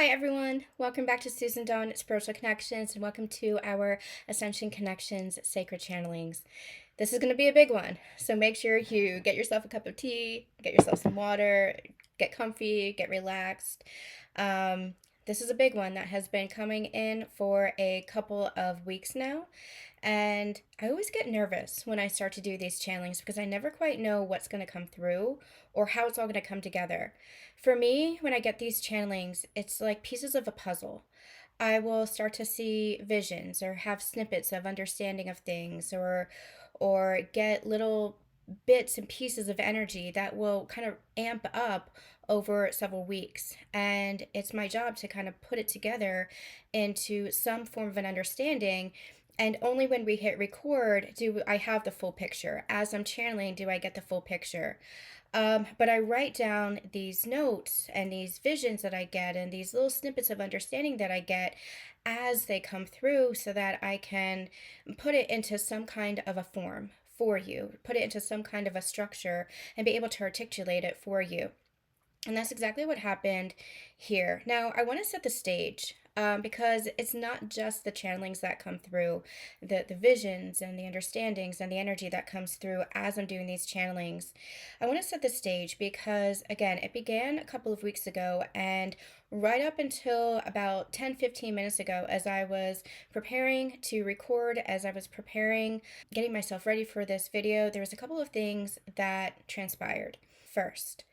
Hi everyone, welcome back to Susan Dawn Spiritual Connections and welcome to our Ascension Connections Sacred Channelings. This is going to be a big one, so make sure you get yourself a cup of tea, get yourself some water, get comfy, get relaxed. Um, this is a big one that has been coming in for a couple of weeks now, and I always get nervous when I start to do these channelings because I never quite know what's going to come through or how it's all going to come together. For me, when I get these channelings, it's like pieces of a puzzle. I will start to see visions or have snippets of understanding of things or get little bits and pieces of energy that will kind of amp up over several weeks. And it's my job to kind of put it together into some form of an understanding. And only when we hit record do I have the full picture. As I'm channeling, do I get the full picture. But I write down these notes and these visions that I get and these little snippets of understanding that I get as they come through so that I can put it into some kind of a form for you, put it into some kind of a structure and be able to articulate it for you. And that's exactly what happened here. Now, I want to set the stage because it's not just the channelings that come through, the visions and the understandings and the energy that comes through as I'm doing these channelings. I want to set the stage because, again, it began a couple of weeks ago, and right up until about 10-15 minutes ago, as I was preparing to record, as I was preparing, getting myself ready for this video, there was a couple of things that transpired. First,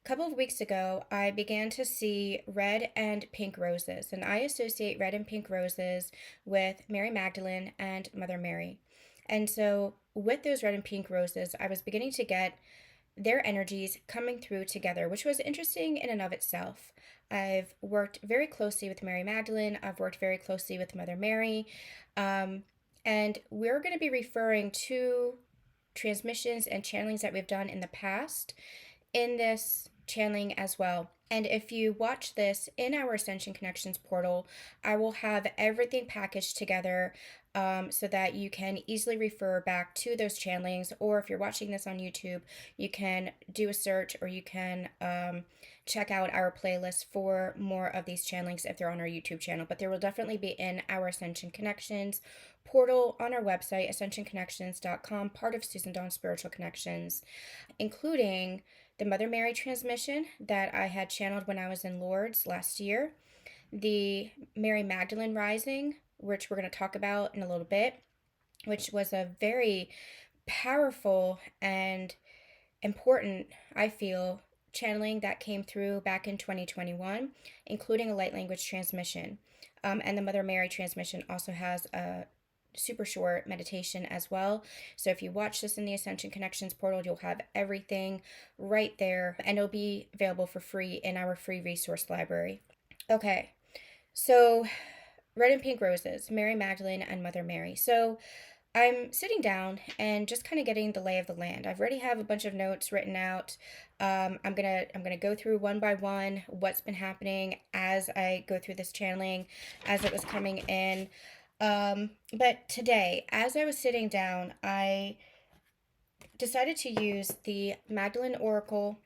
a couple of weeks ago, I began to see red and pink roses, and I associate red and pink roses with Mary Magdalene and Mother Mary. And so, with those red and pink roses, I was beginning to get their energies coming through together, which was interesting in and of itself. I've worked very closely with Mary Magdalene, I've worked very closely with Mother Mary, and we're going to be referring to transmissions and channelings that we've done in the past in this channeling as well. And if you watch this in our Ascension Connections portal, I will have everything packaged together so that you can easily refer back to those channelings. Or if you're watching this on YouTube, you can do a search or you can check out our playlist for more of these channelings if they're on our YouTube channel. But there will definitely be in our Ascension Connections portal on our website, ascensionconnections.com, part of Susan Dawn Spiritual Connections, including the Mother Mary transmission that I had channeled when I was in Lourdes last year, the Mary Magdalene Rising, which we're going to talk about in a little bit, which was a very powerful and important, I feel, channeling that came through back in 2021, including a light language transmission. And the Mother Mary transmission also has a super short meditation as well. So if you watch this in the Ascension Connections portal, you'll have everything right there, and it'll be available for free in our free resource library. Okay, so red and pink roses, Mary Magdalene and Mother Mary. So I'm sitting down and just kind of getting the lay of the land. I've already have a bunch of notes written out. I'm gonna go through one by one what's been happening as I go through this channeling, as it was coming in. But today, as I was sitting down, I decided to use the Magdalene Oracle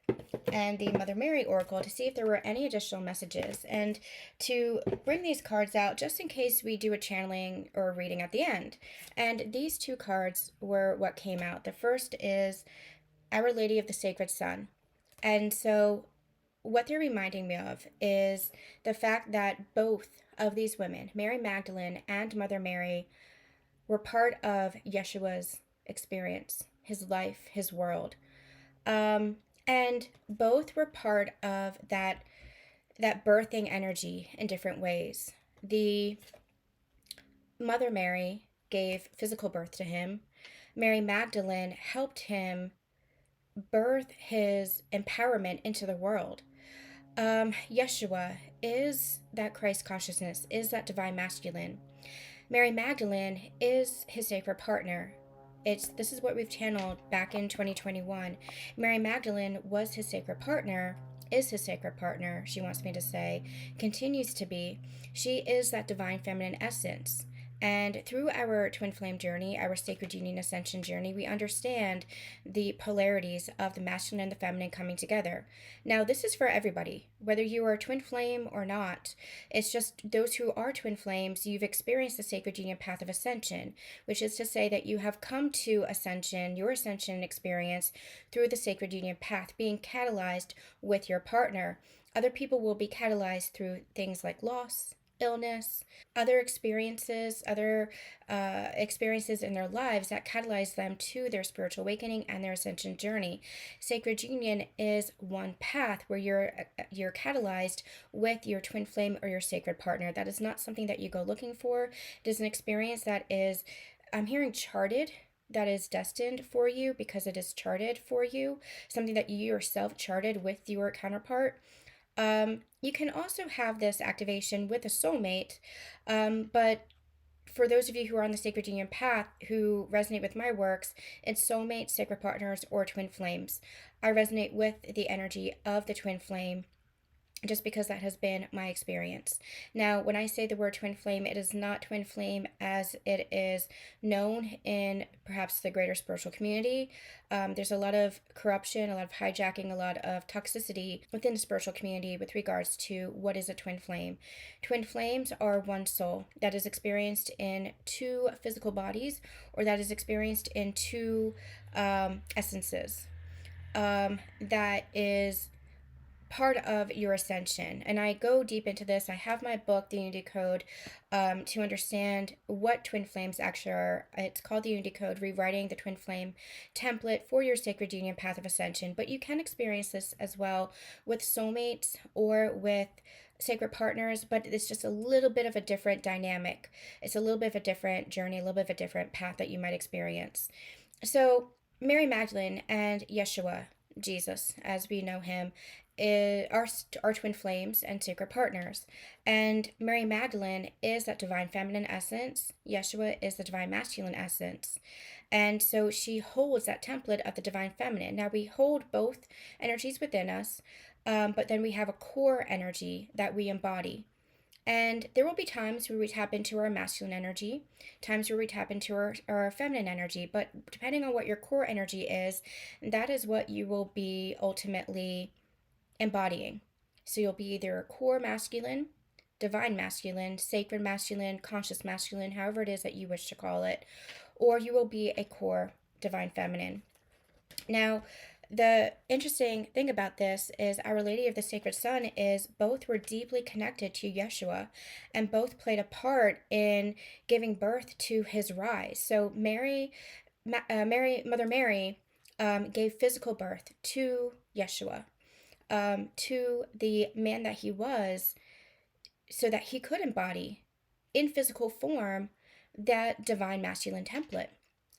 and the Mother Mary Oracle to see if there were any additional messages and to bring these cards out just in case we do a channeling or a reading at the end. And these two cards were what came out. The first is Our Lady of the Sacred Sun. And so what they're reminding me of is the fact that both of these women, Mary Magdalene and Mother Mary, were part of Yeshua's experience, his life, his world. And both were part of that birthing energy in different ways. The Mother Mary gave physical birth to him. Mary Magdalene helped him birth his empowerment into the world. Yeshua is that Christ consciousness, is that divine masculine. Mary Magdalene is his sacred partner. This is what we've channeled back in 2021. Mary Magdalene was his sacred partner, is his sacred partner, she wants me to say, continues to be. She is that divine feminine essence. And through our twin flame journey, our sacred union ascension journey, we understand the polarities of the masculine and the feminine coming together. Now, this is for everybody, whether you are a twin flame or not. It's just those who are twin flames, you've experienced the sacred union path of ascension, which is to say that you have come to ascension, your ascension experience, through the sacred union path, being catalyzed with your partner. Other people will be catalyzed through things like loss, illness, other experiences in their lives that catalyze them to their spiritual awakening and their ascension journey. Sacred union is one path where you're catalyzed with your twin flame or your sacred partner. That is not something that you go looking for. It is an experience that is, I'm hearing, charted, that is destined for you because it is charted for you, something that you yourself charted with your counterpart. You can also have this activation with a soulmate, but for those of you who are on the sacred union path who resonate with my works, it's soulmates, sacred partners, or twin flames. I resonate with the energy of the twin flame just because that has been my experience. Now, when I say the word twin flame, it is not twin flame as it is known in perhaps the greater spiritual community. There's a lot of corruption, a lot of hijacking, a lot of toxicity within the spiritual community with regards to what is a twin flame. Twin flames are one soul that is experienced in two physical bodies, or that is experienced in two essences. That is part of your ascension. And I go deep into this. I have my book, The Unity Code, to understand what twin flames actually are. It's called The Unity Code, Rewriting the Twin Flame Template for Your Sacred Union Path of Ascension. But you can experience this as well with soulmates or with sacred partners, but it's just a little bit of a different dynamic. It's a little bit of a different journey, a little bit of a different path that you might experience. So Mary Magdalene and Yeshua, Jesus, as we know him, are twin flames and sacred partners. And Mary Magdalene is that divine feminine essence. Yeshua is the divine masculine essence. And so she holds that template of the divine feminine. Now we hold both energies within us, but then we have a core energy that we embody. And there will be times where we tap into our masculine energy, times where we tap into our feminine energy. But depending on what your core energy is, that is what you will be ultimately embodying. So you'll be either a core masculine, divine masculine, sacred masculine, conscious masculine, however it is that you wish to call it, or you will be a core divine feminine. Now, the interesting thing about this is Our Lady of the Sacred Son is both were deeply connected to Yeshua and both played a part in giving birth to his rise. So Mother Mary gave physical birth to Yeshua, to the man that he was, so that he could embody in physical form that divine masculine template,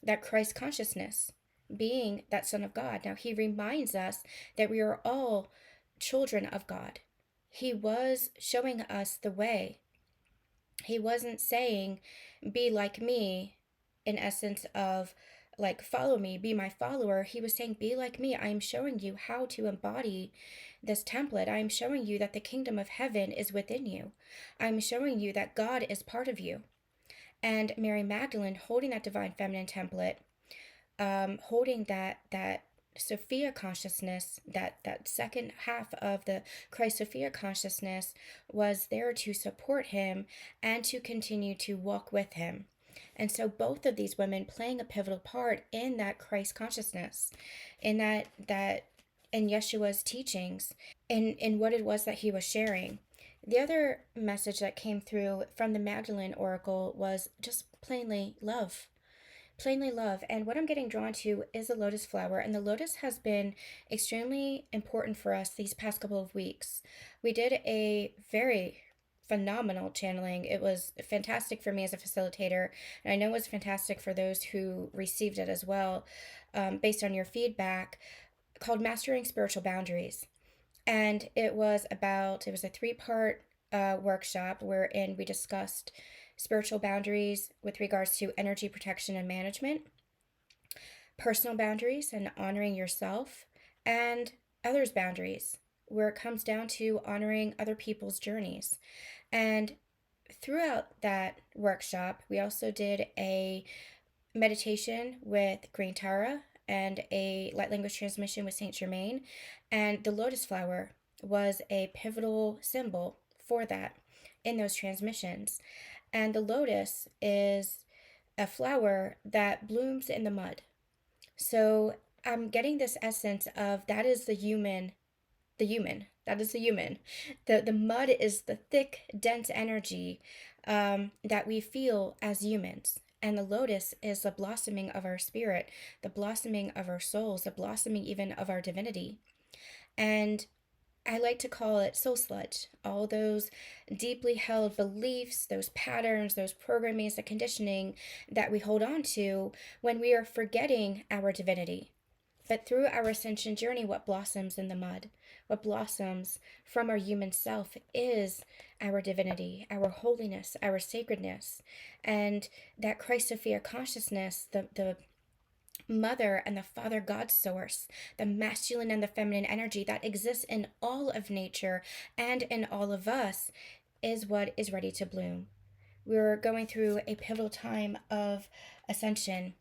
that Christ consciousness, being that Son of God. Now, he reminds us that we are all children of God. He was showing us the way. He wasn't saying, be like me, in essence of like, follow me, be my follower. He was saying, be like me. I am showing you how to embody this template. I am showing you that the kingdom of heaven is within you. I'm showing you that God is part of you. And Mary Magdalene, holding that divine feminine template, holding that Sophia consciousness, that second half of the Christ Sophia consciousness, was there to support him and to continue to walk with him. And so both of these women playing a pivotal part in that Christ consciousness, in that in Yeshua's teachings, in what it was that he was sharing. The other message that came through from the Magdalene Oracle was just plainly love. Plainly love. And what I'm getting drawn to is the lotus flower. And the lotus has been extremely important for us these past couple of weeks. We did a very phenomenal channeling. It was fantastic for me as a facilitator, and I know it was fantastic for those who received it as well, based on your feedback, called Mastering Spiritual Boundaries. And it was a 3-part workshop wherein we discussed spiritual boundaries with regards to energy protection and management, personal boundaries and honoring yourself, and others' boundaries, where it comes down to honoring other people's journeys. And throughout that workshop, we also did a meditation with Green Tara and a light language transmission with Saint Germain. And the lotus flower was a pivotal symbol for that in those transmissions. And the lotus is a flower that blooms in the mud. So I'm getting this essence of that is the human, the human. That is the human. The mud is the thick, dense energy that we feel as humans. And the lotus is the blossoming of our spirit, the blossoming of our souls, the blossoming even of our divinity. And I like to call it soul sludge. All those deeply held beliefs, those patterns, those programmings, the conditioning that we hold on to when we are forgetting our divinity. But through our ascension journey, what blossoms in the mud, what blossoms from our human self is our divinity, our holiness, our sacredness, and that Christ Sophia consciousness, the mother and the father God source, the masculine and the feminine energy that exists in all of nature and in all of us, is what is ready to bloom. We're going through a pivotal time of ascension.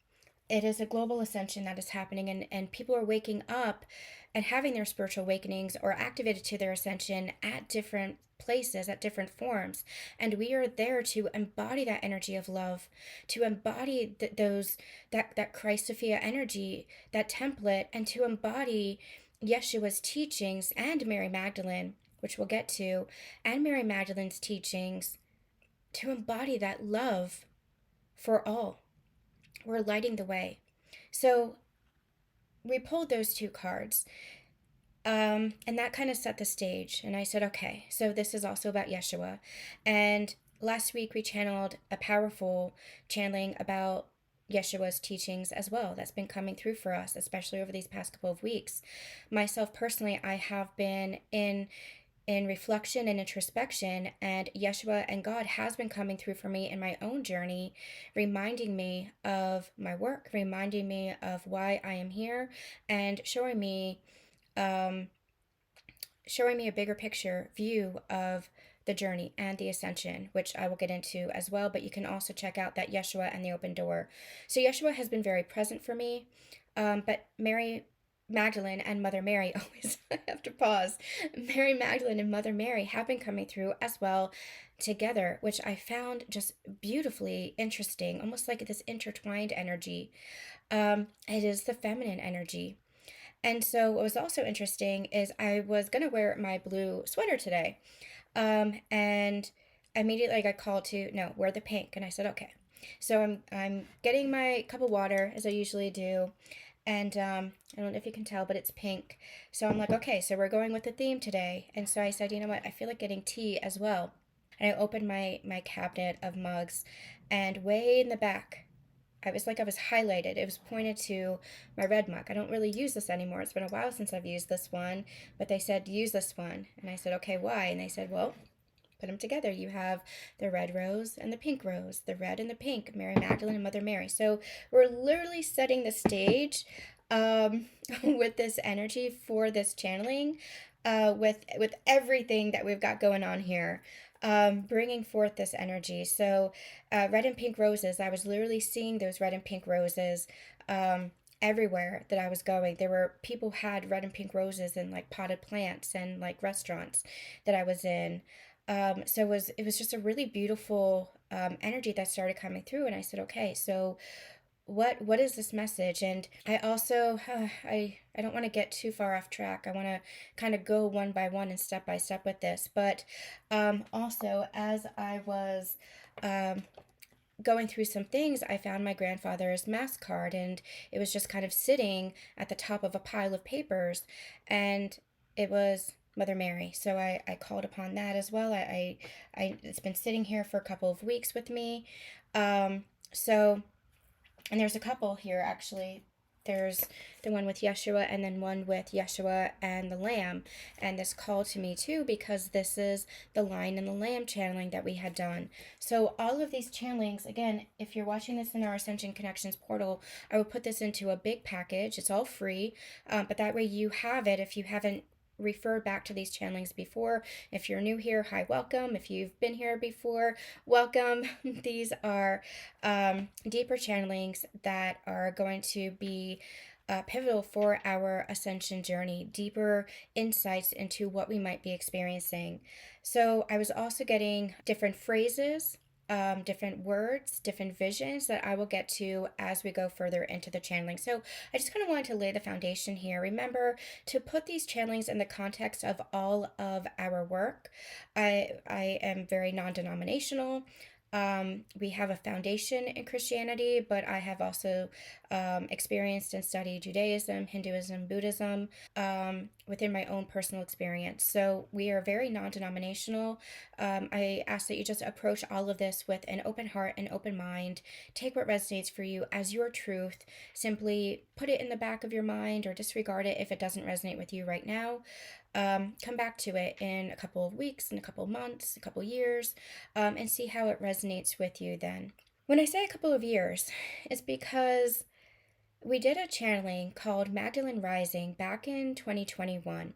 It is a global ascension that is happening, and people are waking up and having their spiritual awakenings or activated to their ascension at different places, at different forms. And we are there to embody that energy of love, to embody that Christ Sophia energy, that template, and to embody Yeshua's teachings and Mary Magdalene, which we'll get to, and Mary Magdalene's teachings, to embody that love for all. We're lighting the way. So we pulled those two cards, and that kind of set the stage. And I said, okay, so this is also about Yeshua. And last week we channeled a powerful channeling about Yeshua's teachings as well. That's been coming through for us, especially over these past couple of weeks. Myself personally, I have been in reflection and introspection, and Yeshua and God has been coming through for me in my own journey, reminding me of my work, reminding me of why I am here, and showing me a bigger picture view of the journey and the ascension, which I will get into as well. But you can also check out that Yeshua and the open door. So Yeshua has been very present for me, but Mary Magdalene and Mother Mary, always I have to pause. Mary Magdalene and Mother Mary have been coming through as well together, which I found just beautifully interesting, almost like this intertwined energy. It is the feminine energy. And so what was also interesting is I was going to wear my blue sweater today. And immediately I got called to, no, wear the pink. And I said, okay. So I'm getting my cup of water, as I usually do. And I don't know if you can tell, but it's pink. So I'm like, okay, so we're going with the theme today. And so I said, you know what, I feel like getting tea as well. And I opened my cabinet of mugs, and way in the back, I was highlighted. It was pointed to my red mug. I don't really use this anymore. It's been a while since I've used this one, but they said, use this one. And I said, okay, why? And they said, well, put them together. You have the red rose and the pink rose, the red and the pink, Mary Magdalene and Mother Mary. So we're literally setting the stage with this energy for this channeling, with everything that we've got going on here, bringing forth this energy. So red and pink roses, I was literally seeing those red and pink roses everywhere that I was going. There were people had red and pink roses in like potted plants and like restaurants that I was in. So it was just a really beautiful energy that started coming through, and I said, okay, so what is this message? And I also I don't want to get too far off track. I want to kind of go one by one and step by step with this, but also as I was going through some things, I found my grandfather's mass card, and it was just kind of sitting at the top of a pile of papers, and it was Mother Mary. So I called upon that as well. I it's been sitting here for a couple of weeks with me. So, and there's a couple here actually. There's the one with Yeshua and then one with Yeshua and the Lamb. And this called to me too because this is the Lion and the Lamb channeling that we had done. So all of these channelings, again, if you're watching this in our Ascension Connections portal, I will put this into a big package. It's all free, but that way you have it if you haven't referred back to these channelings before. If you're new here, hi, welcome. If you've been here before, welcome. These are deeper channelings that are going to be pivotal for our ascension journey, deeper insights into what we might be experiencing. So I was also getting different phrases, different words, different visions that I will get to as we go further into the channeling. So I just kind of wanted to lay the foundation here. Remember to put these channelings in the context of all of our work. I am very non-denominational. We have a foundation in Christianity, but I have also experienced and studied Judaism, Hinduism, Buddhism within my own personal experience. So we are very non denominational. I ask that you just approach all of this with an open heart and open mind. Take what resonates for you as your truth. Simply put it in the back of your mind or disregard it if it doesn't resonate with you right now. Come back to it in a couple of weeks, in a couple of months, a couple of years, and see how it resonates with you then. When I say a couple of years, it's because we did a channeling called Magdalene Rising back in 2021.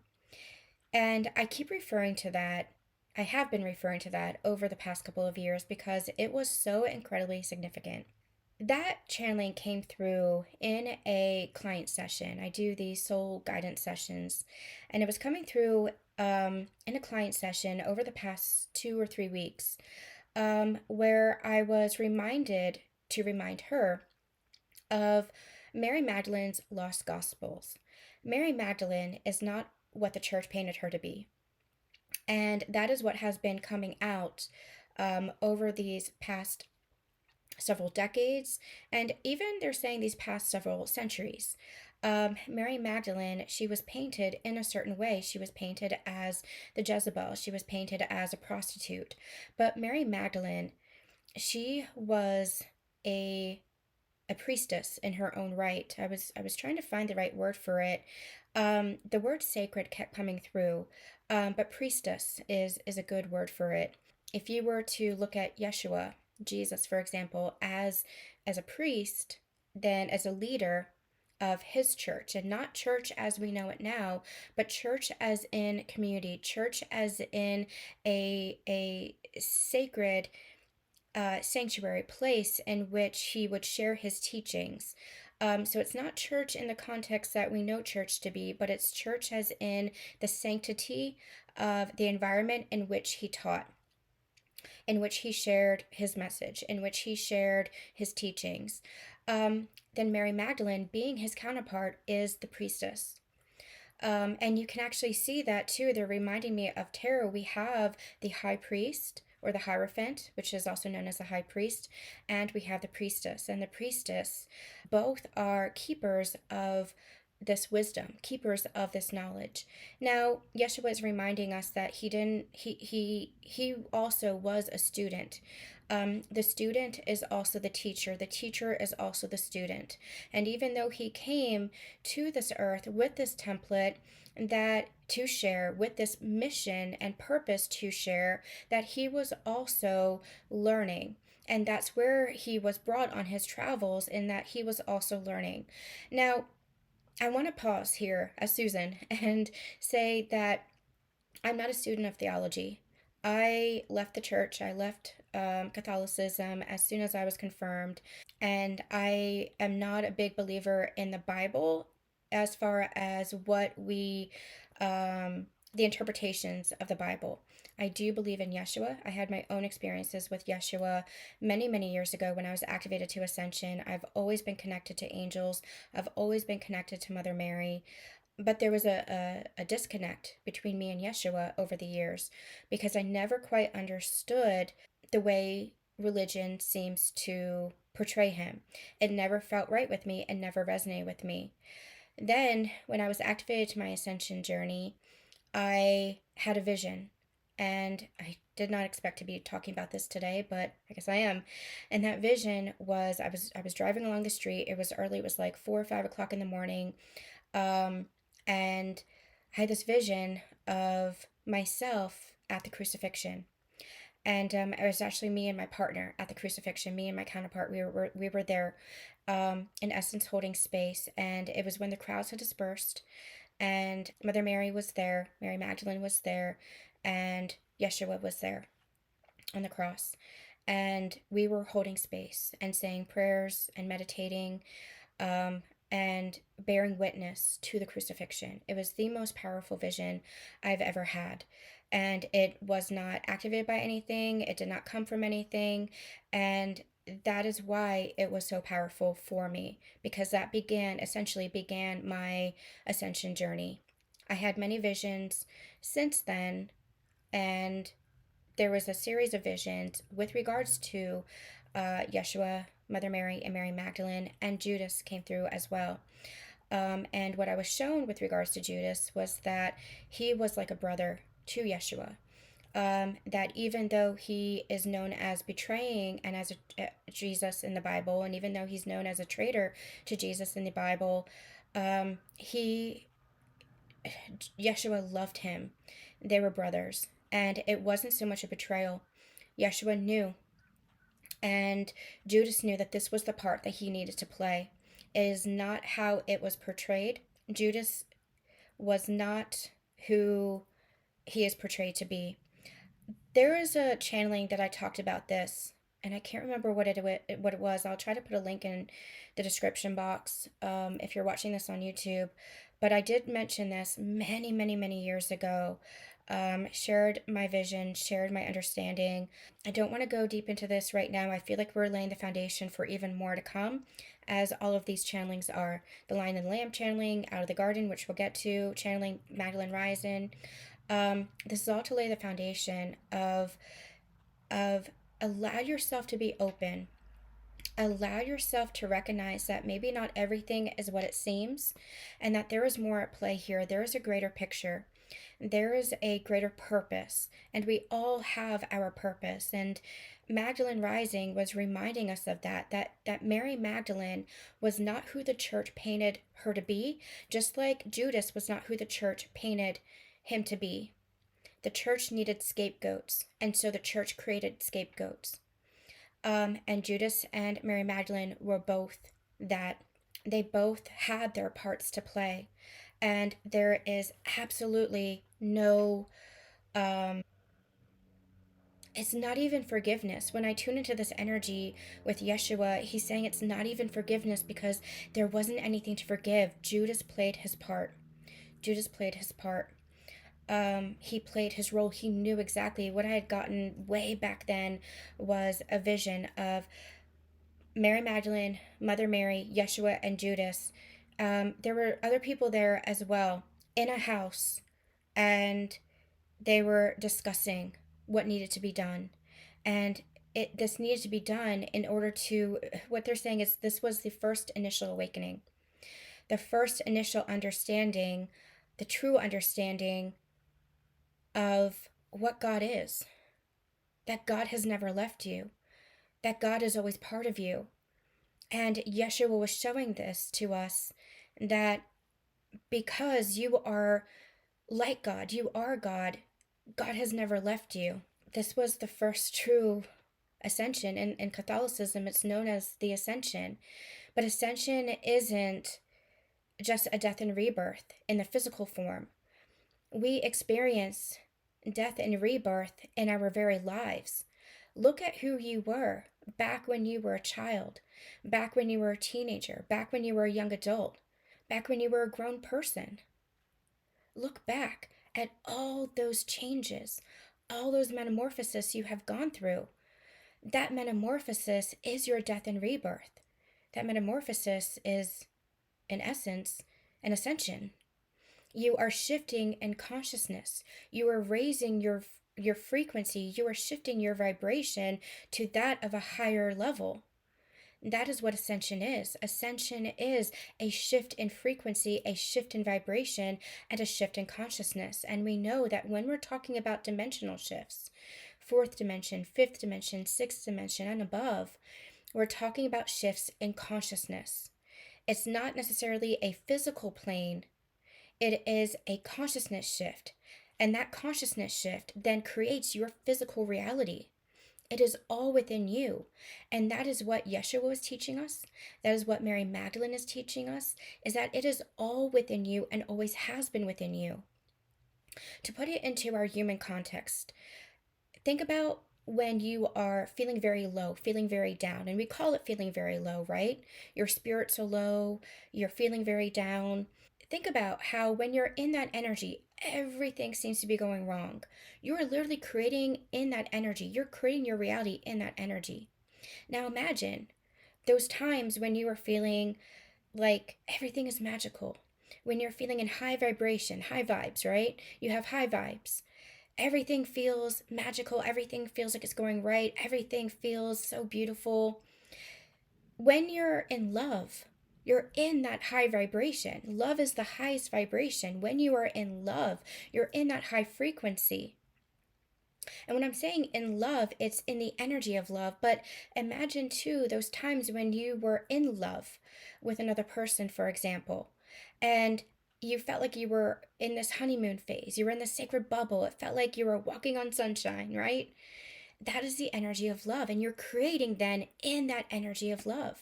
And I keep referring to that. I have been referring to that over the past couple of years because it was so incredibly significant. That channeling came through in a client session. I do these soul guidance sessions, and it was coming through in a client session over the past 2 or 3 weeks, where I was reminded to remind her of Mary Magdalene's lost gospels. Mary Magdalene is not what the church painted her to be, and that is what has been coming out over these past several decades, and even they're saying these past several centuries. Mary Magdalene, she was painted in a certain way. She was painted as the Jezebel. She was painted as a prostitute. But Mary Magdalene, she was a priestess in her own right. I was trying to find the right word for it. The word sacred kept coming through, but priestess is a good word for it. If you were to look at Yeshua, Jesus, for example, as a priest, then as a leader of his church, and not church as we know it now, but church as in community, church as in a sacred sanctuary place in which he would share his teachings. So it's not church in the context that we know church to be, but it's church as in the sanctity of the environment in which he taught, in which he shared his message, in which he shared his teachings. Then Mary Magdalene, being his counterpart, is the priestess. And you can actually see that too. They're reminding me of tarot. We have the high priest or the Hierophant, which is also known as the high priest, and we have the priestess. And the priestess, both are keepers of this wisdom, keepers of this knowledge. Now, Yeshua is reminding us that he also was a student. The student is also the teacher. The teacher is also the student. And even though he came to this earth with this template that to share, with this mission and purpose to share, that he was also learning. And that's where he was brought on his travels, in that he was also learning. Now, I want to pause here as Susan and say that I'm not a student of theology. I left the church, I left Catholicism as soon as I was confirmed, and I am not a big believer in the Bible as far as the interpretations of the Bible. I do believe in Yeshua. I had my own experiences with Yeshua many, many years ago when I was activated to Ascension. I've always been connected to angels. I've always been connected to Mother Mary. But there was a disconnect between me and Yeshua over the years because I never quite understood the way religion seems to portray him. It never felt right with me and never resonated with me. Then, when I was activated to my ascension journey, I had a vision, and I did not expect to be talking about this today, but I guess I am. And that vision was I was driving along the street. It was early. It was like 4 or 5 o'clock in the morning, and I had this vision of myself at the crucifixion. And it was actually me and my partner at the crucifixion, me and my counterpart. We were there, in essence, holding space. And it was when the crowds had dispersed. and Mother Mary was there, Mary Magdalene was there, and Yeshua was there on the cross. And we were holding space and saying prayers and meditating, um, and bearing witness to the crucifixion. It was the most powerful vision I've ever had. And it was not activated by anything, it did not come from anything. And that is why it was so powerful for me, because that essentially began my ascension journey. I had many visions since then, and there was a series of visions with regards to Yeshua, Mother Mary, and Mary Magdalene, and Judas came through as well. And what I was shown with regards to Judas was that he was like a brother to Yeshua. That even though he is known as betraying and as Jesus in the Bible, and even though he's known as a traitor to Jesus in the Bible, he Yeshua loved him. They were brothers, and it wasn't so much a betrayal. Yeshua knew, and Judas knew that this was the part that he needed to play. It is not how it was portrayed. Judas was not who he is portrayed to be. There is a channeling that I talked about this, and I can't remember what it was. I'll try to put a link in the description box if you're watching this on YouTube. But I did mention this many, many, many years ago. Shared my vision, shared my understanding. I don't want to go deep into this right now. I feel like we're laying the foundation for even more to come, as all of these channelings are. The Lion and the Lamb channeling, Out of the Garden, which we'll get to, channeling Magdalene Rising. This is all to lay the foundation of allow yourself to be open. Allow yourself to recognize that maybe not everything is what it seems, and that there is more at play here. There is a greater picture. There is a greater purpose, and we all have our purpose. And Magdalene Rising was reminding us of that Mary Magdalene was not who the church painted her to be, just like Judas was not who the church painted him to be. The church needed scapegoats, and so the church created scapegoats. And Judas and Mary Magdalene were both that. They both had their parts to play. And there is absolutely no, it's not even forgiveness. When I tune into this energy with Yeshua, he's saying it's not even forgiveness because there wasn't anything to forgive. Judas played his part. Judas played his part. He played his role. He knew exactly what I had gotten way back then was a vision of Mary Magdalene, Mother Mary, Yeshua, and Judas. There were other people there as well in a house, and they were discussing what needed to be done. And this needed to be done in order to, what they're saying is this was the first initial awakening, the first initial understanding, the true understanding of what God is, that God has never left you, that God is always part of you. And Yeshua was showing this to us, that because you are like God, you are God, God has never left you. This was the first true ascension. In Catholicism, it's known as the ascension. But ascension isn't just a death and rebirth in the physical form. We experience death and rebirth in our very lives. Look at who you were back when you were a child, back when you were a teenager, back when you were a young adult, back when you were a grown person. Look back at all those changes, all those metamorphoses you have gone through. That metamorphosis is your death and rebirth. That metamorphosis is, in essence, an ascension. You are shifting in consciousness. You are raising your frequency. You are shifting your vibration to that of a higher level. That is what ascension is. Ascension is a shift in frequency, a shift in vibration, and a shift in consciousness. And we know that when we're talking about dimensional shifts, fourth dimension, fifth dimension, sixth dimension, and above, we're talking about shifts in consciousness. It's not necessarily a physical plane, it is a consciousness shift. And that consciousness shift then creates your physical reality. It is all within you. And that is what Yeshua was teaching us. That is what Mary Magdalene is teaching us, is that it is all within you and always has been within you. To put it into our human context, think about when you are feeling very low, feeling very down. And we call it feeling very low, right? Your spirits are low, you're feeling very down. Think about how when you're in that energy, everything seems to be going wrong. You are literally creating in that energy. You're creating your reality in that energy. Now imagine those times when you are feeling like everything is magical. When you're feeling in high vibration, high vibes, right? You have high vibes. Everything feels magical. Everything feels like it's going right. Everything feels so beautiful. When you're in love, you're in that high vibration. Love is the highest vibration. When you are in love, you're in that high frequency. And when I'm saying in love, it's in the energy of love. But imagine too those times when you were in love with another person, for example, and you felt like you were in this honeymoon phase. You were in this sacred bubble. It felt like you were walking on sunshine, right? That is the energy of love. And you're creating then in that energy of love.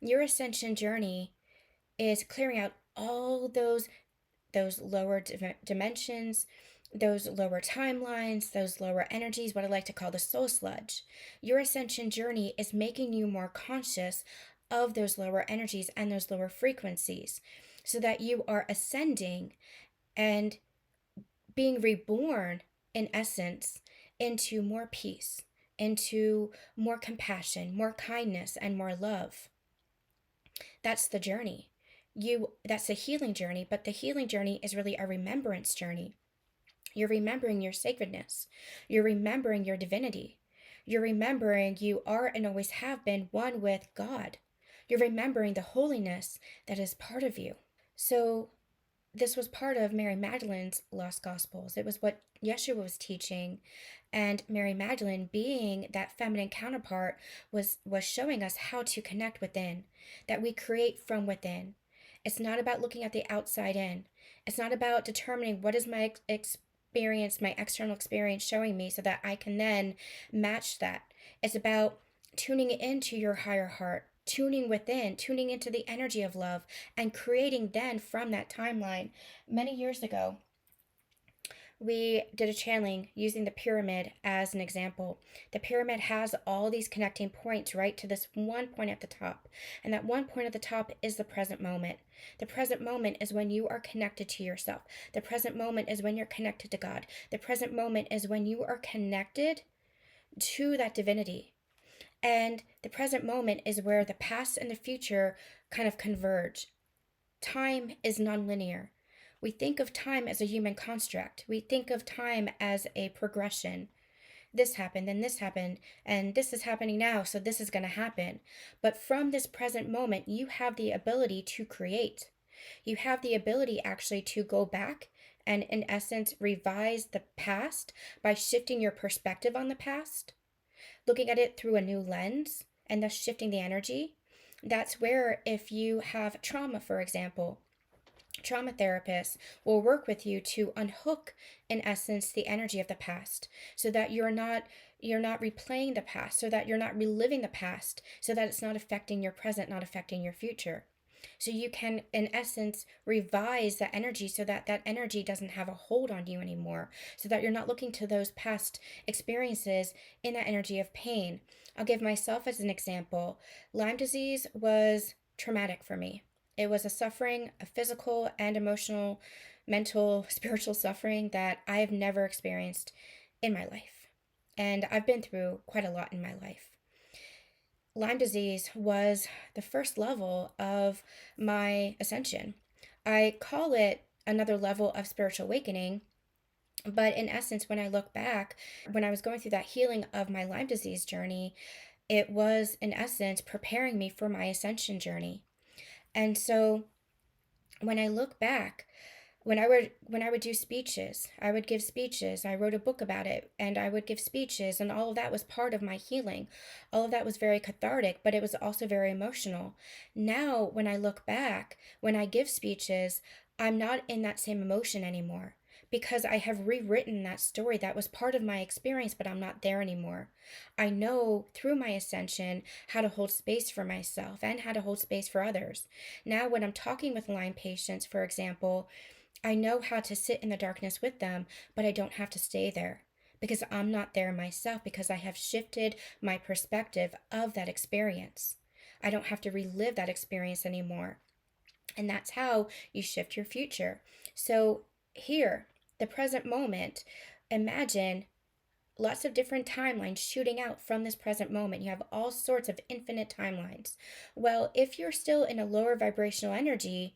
Your ascension journey is clearing out all those lower dimensions, those lower timelines, those lower energies, what I like to call the soul sludge. Your ascension journey is making you more conscious of those lower energies and those lower frequencies so that you are ascending and being reborn in essence into more peace, into more compassion, more kindness, and more love. That's the journey. That's a healing journey, but the healing journey is really a remembrance journey. You're remembering your sacredness. You're remembering your divinity. You're remembering you are and always have been one with God. You're remembering the holiness that is part of you. So this was part of Mary Magdalene's Lost Gospels. It was what Yeshua was teaching, and Mary Magdalene, being that feminine counterpart, was showing us how to connect within, that we create from within. It's not about looking at the outside in. It's not about determining what is my experience, my external experience showing me so that I can then match that. It's about tuning into your higher heart, tuning within, tuning into the energy of love, and creating then from that timeline. Many years ago, we did a channeling using the pyramid as an example. The pyramid has all these connecting points right to this one point at the top. And that one point at the top is the present moment. The present moment is when you are connected to yourself. The present moment is when you're connected to God. The present moment is when you are connected to that divinity. And the present moment is where the past and the future kind of converge. Time is nonlinear. We think of time as a human construct. We think of time as a progression. This happened, and this happened, and this is happening now, so this is going to happen. But from this present moment, you have the ability to create. You have the ability actually to go back and, in essence, revise the past by shifting your perspective on the past, looking at it through a new lens, and thus shifting the energy. That's where, if you have trauma, for example, trauma therapists will work with you to unhook, in essence, the energy of the past so that you're not replaying the past, so that you're not reliving the past, so that it's not affecting your present, not affecting your future. So you can, in essence, revise that energy so that that energy doesn't have a hold on you anymore, so that you're not looking to those past experiences in that energy of pain. I'll give myself as an example. Lyme disease was traumatic for me. It was a suffering, a physical and emotional, mental, spiritual suffering that I have never experienced in my life. And I've been through quite a lot in my life. Lyme disease was the first level of my ascension. I call it another level of spiritual awakening. But in essence, when I look back, when I was going through that healing of my Lyme disease journey, it was, in essence, preparing me for my ascension journey. And so when I look back, when I would do speeches, I would give speeches. I wrote a book about it, and I would give speeches, and all of that was part of my healing. All of that was very cathartic, but it was also very emotional. Now, when I look back, when I give speeches, I'm not in that same emotion anymore because I have rewritten that story. That was part of my experience, but I'm not there anymore. I know through my ascension how to hold space for myself and how to hold space for others. Now, when I'm talking with Lyme patients, for example, I know how to sit in the darkness with them, but I don't have to stay there because I'm not there myself, because I have shifted my perspective of that experience. I don't have to relive that experience anymore. And that's how you shift your future. So, here, the present moment, imagine lots of different timelines shooting out from this present moment. You have all sorts of infinite timelines. Well, if you're still in a lower vibrational energy,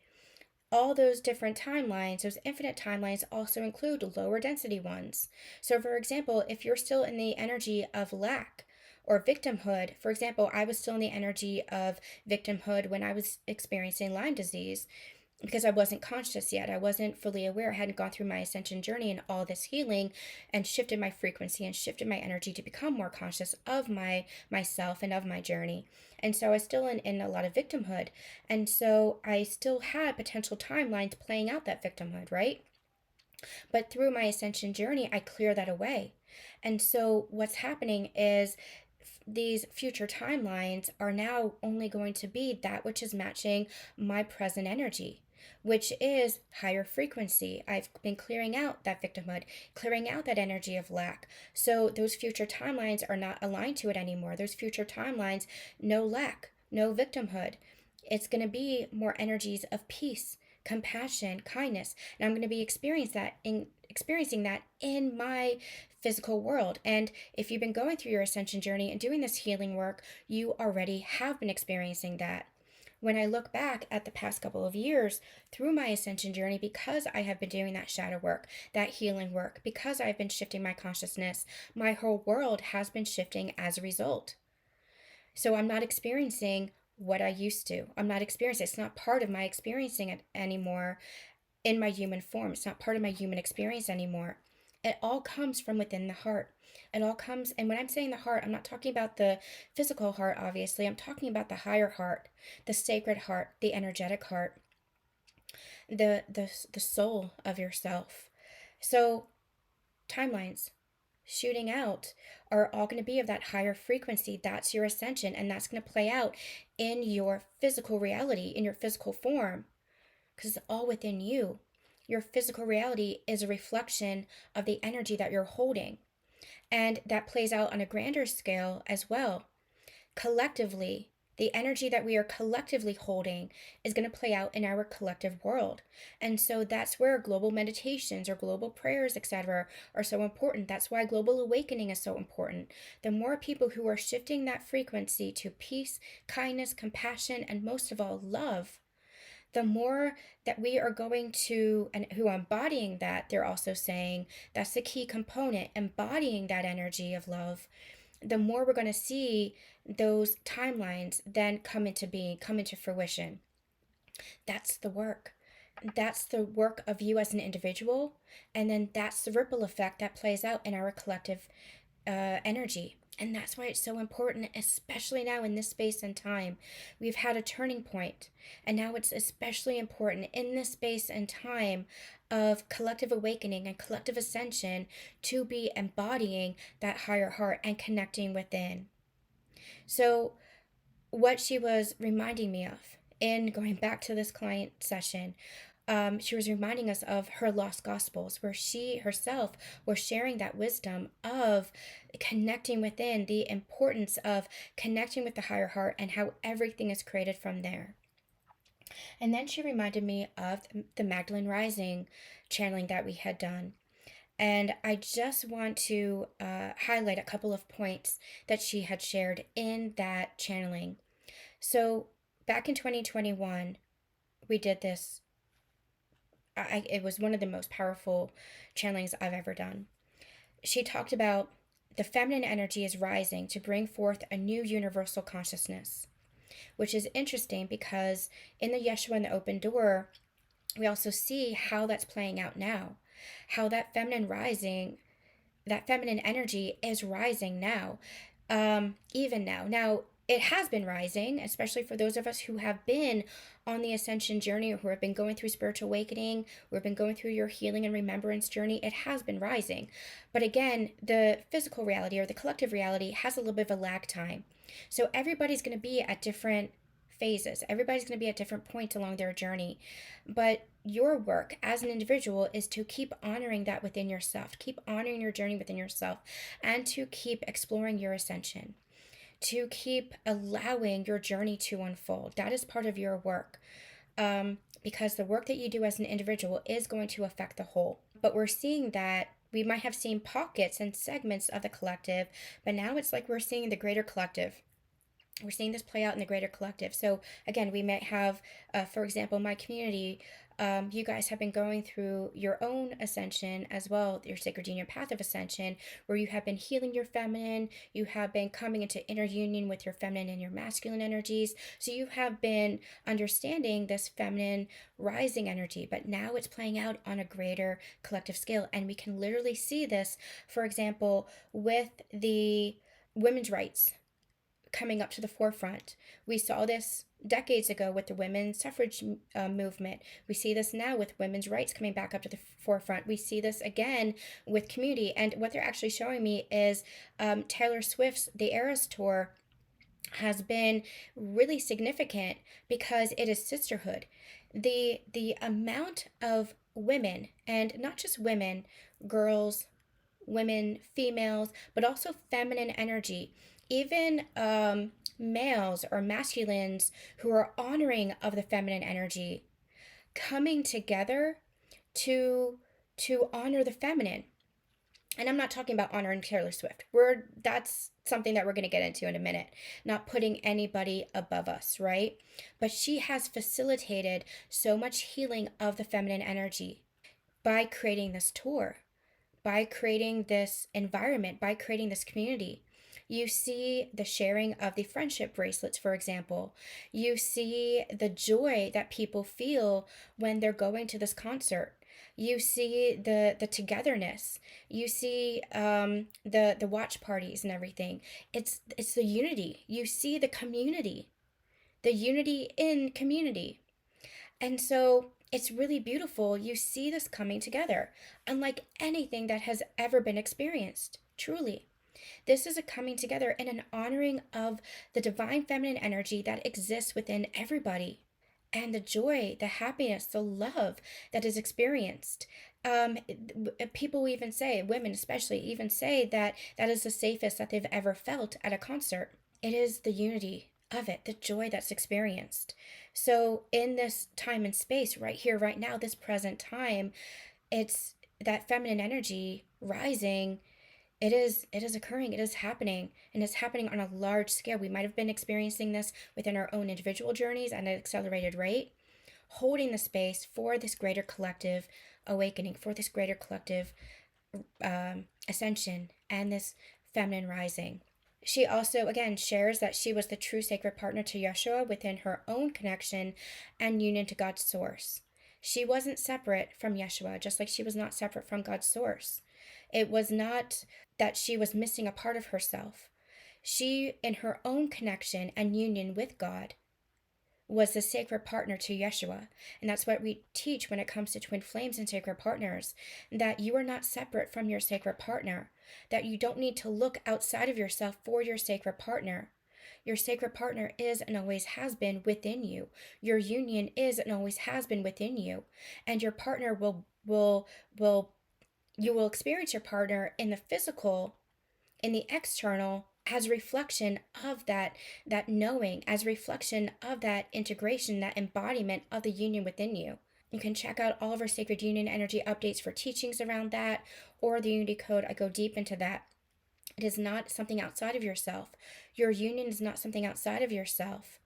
all those different timelines, those infinite timelines, also include lower density ones. So, for example, if you're still in the energy of lack or victimhood, for example, I was still in the energy of victimhood when I was experiencing Lyme disease because I wasn't conscious yet. I wasn't fully aware. I hadn't gone through my ascension journey and all this healing and shifted my frequency and shifted my energy to become more conscious of myself and of my journey. And so I was still in a lot of victimhood. And so I still had potential timelines playing out that victimhood, right? But through my ascension journey, I clear that away. And so what's happening is these future timelines are now only going to be that which is matching my present energy, which is higher frequency. I've been clearing out that victimhood, clearing out that energy of lack. So those future timelines are not aligned to it anymore. Those future timelines, no lack, no victimhood. It's going to be more energies of peace, compassion, kindness, and I'm going to be experiencing that in my physical world. And if you've been going through your ascension journey and doing this healing work, you already have been experiencing that. When I look back at the past couple of years through my ascension journey, because I have been doing that shadow work, that healing work, because I've been shifting my consciousness, my whole world has been shifting as a result. So I'm not experiencing what I used to. I'm not experiencing, it's not part of my experiencing it anymore in my human form. It's not part of my human experience anymore. It all comes from within the heart. It all comes, and when I'm saying the heart, I'm not talking about the physical heart, obviously. I'm talking about the higher heart, the sacred heart, the energetic heart, the soul of yourself. So, timelines shooting out are all going to be of that higher frequency. That's your ascension, and that's going to play out in your physical reality, in your physical form, because it's all within you. Your physical reality is a reflection of the energy that you're holding, and that plays out on a grander scale as well. Collectively, the energy that we are collectively holding is going to play out in our collective world. And so that's where global meditations or global prayers, etc., are so important. That's why global awakening is so important. The more people who are shifting that frequency to peace, kindness, compassion, and most of all, love, the more that we are going to, and who are embodying that, they're also saying that's the key component, embodying that energy of love, the more we're going to see those timelines then come into being, come into fruition. That's the work. That's the work of you as an individual. And then that's the ripple effect that plays out in our collective energy. And that's why it's so important, especially now in this space and time. We've had a turning point, and now it's especially important in this space and time of collective awakening and collective ascension to be embodying that higher heart and connecting within. So, what she was reminding me of in going back to this client session, she was reminding us of her lost gospels, where she herself was sharing that wisdom of connecting within, the importance of connecting with the higher heart and how everything is created from there. And then she reminded me of the Magdalene Rising channeling that we had done. And I just want to highlight a couple of points that she had shared in that channeling. So back in 2021, we did this. It was one of the most powerful channelings I've ever done. She talked about the feminine energy is rising to bring forth a new universal consciousness, which is interesting because in the Yeshua and the Open Door, we also see how that's playing out now, how that feminine energy is rising now, even now. Now, it has been rising, especially for those of us who have been on the ascension journey or who have been going through spiritual awakening, who have been going through your healing and remembrance journey. It has been rising. But again, the physical reality or the collective reality has a little bit of a lag time. So everybody's going to be at different phases. Everybody's going to be at different points along their journey. But your work as an individual is to keep honoring that within yourself, keep honoring your journey within yourself, and to keep exploring your ascension, to keep allowing your journey to unfold. That is part of your work, because the work that you do as an individual is going to affect the whole. But we're seeing that we might have seen pockets and segments of the collective, but now it's like we're seeing the greater collective. We're seeing this play out in the greater collective. So again, we might have, for example, my community, you guys have been going through your own ascension as well, your sacred union path of ascension, where you have been healing your feminine, you have been coming into inner union with your feminine and your masculine energies. So you have been understanding this feminine rising energy, but now it's playing out on a greater collective scale. And we can literally see this, for example, with the women's rights coming up to the forefront. We saw this decades ago with the women's suffrage movement. We see this now with women's rights coming back up to the forefront. We see this again with community. And what they're actually showing me is Taylor Swift's The Eras Tour has been really significant because it is sisterhood. The amount of women, and not just women, girls, women, females, but also feminine energy, even males or masculines who are honoring of the feminine energy, coming together to honor the feminine. And I'm not talking about honoring Taylor Swift. That's something that we're going to get into in a minute. Not putting anybody above us, right? But she has facilitated so much healing of the feminine energy by creating this tour, by creating this environment, by creating this community. You see the sharing of the friendship bracelets, for example. You see the joy that people feel when they're going to this concert. You see the togetherness. You see the watch parties and everything. It's the unity. You see the community, the unity in community. And so it's really beautiful. You see this coming together, unlike anything that has ever been experienced, truly. This is a coming together and an honoring of the divine feminine energy that exists within everybody, and the joy, the happiness, the love that is experienced. People even say, women especially, even say that that is the safest that they've ever felt at a concert. It is the unity of it, the joy that's experienced. So in this time and space, right here, right now, this present time, it's that feminine energy rising. It is occurring, it is happening, and it's happening on a large scale. We might have been experiencing this within our own individual journeys at an accelerated rate, holding the space for this greater collective awakening, for this greater collective ascension, and this feminine rising. She also, again, shares that she was the true sacred partner to Yeshua within her own connection and union to God's source. She wasn't separate from Yeshua, just like she was not separate from God's source. It was not that she was missing a part of herself. She, in her own connection and union with God, was the sacred partner to Yeshua. And that's what we teach when it comes to twin flames and sacred partners, that you are not separate from your sacred partner, that you don't need to look outside of yourself for your sacred partner. Your sacred partner is and always has been within you. Your union is and always has been within you. And your partner will you will experience your partner in the physical, in the external, as reflection of that knowing, as reflection of that integration, that embodiment of the union within you. You can check out all of our sacred union energy updates for teachings around that, or the unity code. I go deep into that. It is not something outside of yourself. Your union is not something outside of yourself.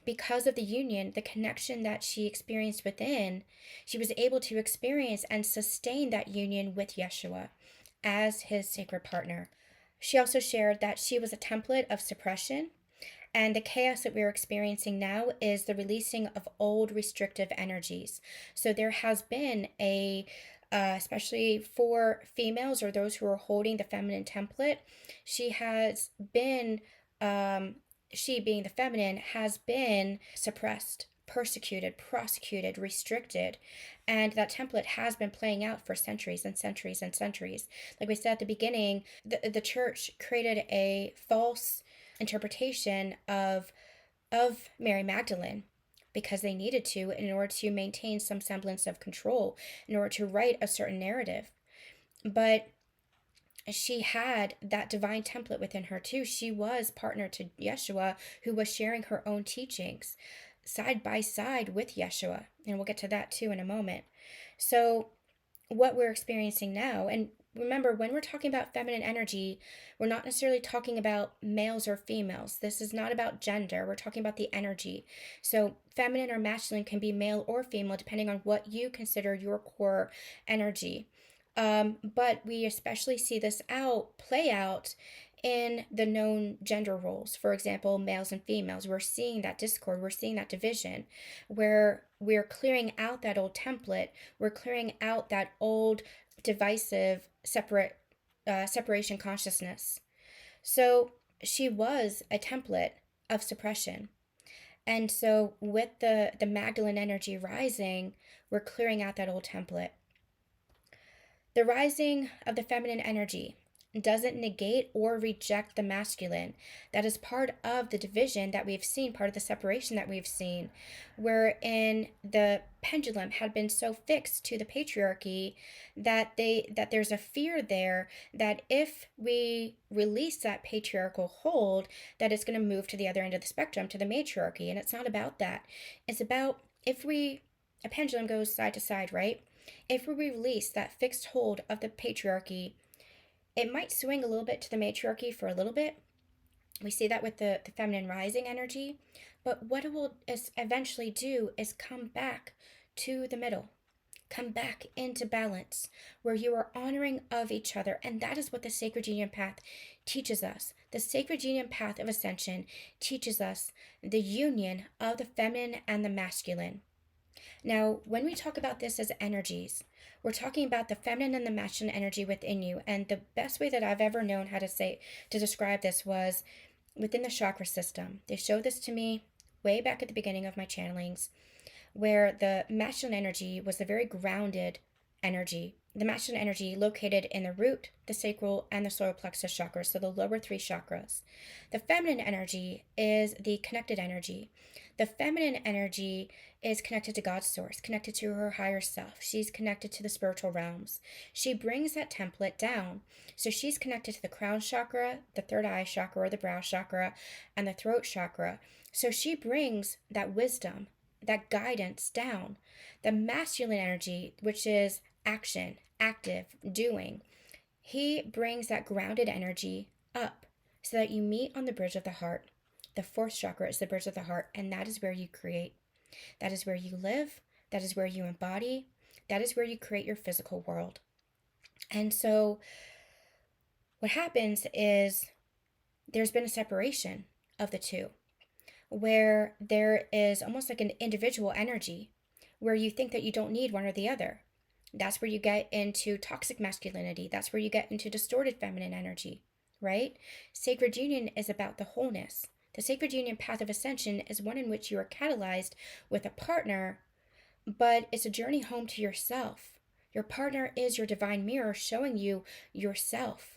Because of the union, the connection that she experienced within, she was able to experience and sustain that union with Yeshua as his sacred partner. She also shared that she was a template of suppression, and the chaos that we're experiencing now is the releasing of old restrictive energies. So there has been especially for females or those who are holding the feminine template, she has been she being the feminine has been suppressed, persecuted, prosecuted, restricted, and that template has been playing out for centuries and centuries and centuries. Like we said at the beginning, the church created a false interpretation of Mary Magdalene because they needed to in order to maintain some semblance of control, in order to write a certain narrative. But she had that divine template within her too. She was partner to Yeshua, who was sharing her own teachings side by side with Yeshua. And we'll get to that too in a moment. So, what we're experiencing now, and remember, when we're talking about feminine energy, we're not necessarily talking about males or females. This is not about gender. We're talking about the energy. So, feminine or masculine can be male or female depending on what you consider your core energy. But we especially see this play out in the known gender roles. For example, males and females. We're seeing that discord, we're seeing that division, where we're clearing out that old template, we're clearing out that old divisive separation consciousness. So she was a template of suppression. And so with the Magdalene energy rising, we're clearing out that old template. The rising of the feminine energy doesn't negate or reject the masculine. That is part of the division that we've seen, part of the separation that we've seen, wherein the pendulum had been so fixed to the patriarchy that there's a fear there that if we release that patriarchal hold, that it's going to move to the other end of the spectrum, to the matriarchy. And it's not about that. It's about a pendulum goes side to side, right? If we release that fixed hold of the patriarchy, it might swing a little bit to the matriarchy for a little bit. We see that with the feminine rising energy. But what it will eventually do is come back to the middle, come back into balance, where you are honoring of each other. And that is what the Sacred Union Path teaches us. The Sacred Union Path of Ascension teaches us the union of the feminine and the masculine. Now, when we talk about this as energies, we're talking about the feminine and the masculine energy within you. And the best way that I've ever known how to describe this was within the chakra system. They showed this to me way back at the beginning of my channelings, where the masculine energy was the very grounded energy. The masculine energy located in the root, the sacral, and the solar plexus chakras, so the lower three chakras. The feminine energy is the connected energy. The feminine energy is connected to God's source, connected to her higher self. She's connected to the spiritual realms. She brings that template down. So she's connected to the crown chakra, the third eye chakra, or the brow chakra, and the throat chakra. So she brings that wisdom, that guidance down. The masculine energy, which is action, active, doing, he brings that grounded energy up so that you meet on the bridge of the heart. The fourth chakra is the bridge of the heart, and that is where you create. That is where you live. That is where you embody. That is where you create your physical world. And so what happens is there's been a separation of the two, where there is almost like an individual energy where you think that you don't need one or the other. That's where you get into toxic masculinity. That's where you get into distorted feminine energy, right? Sacred union is about the wholeness. The Sacred Union Path of Ascension is one in which you are catalyzed with a partner, but it's a journey home to yourself. Your partner is your divine mirror showing you yourself,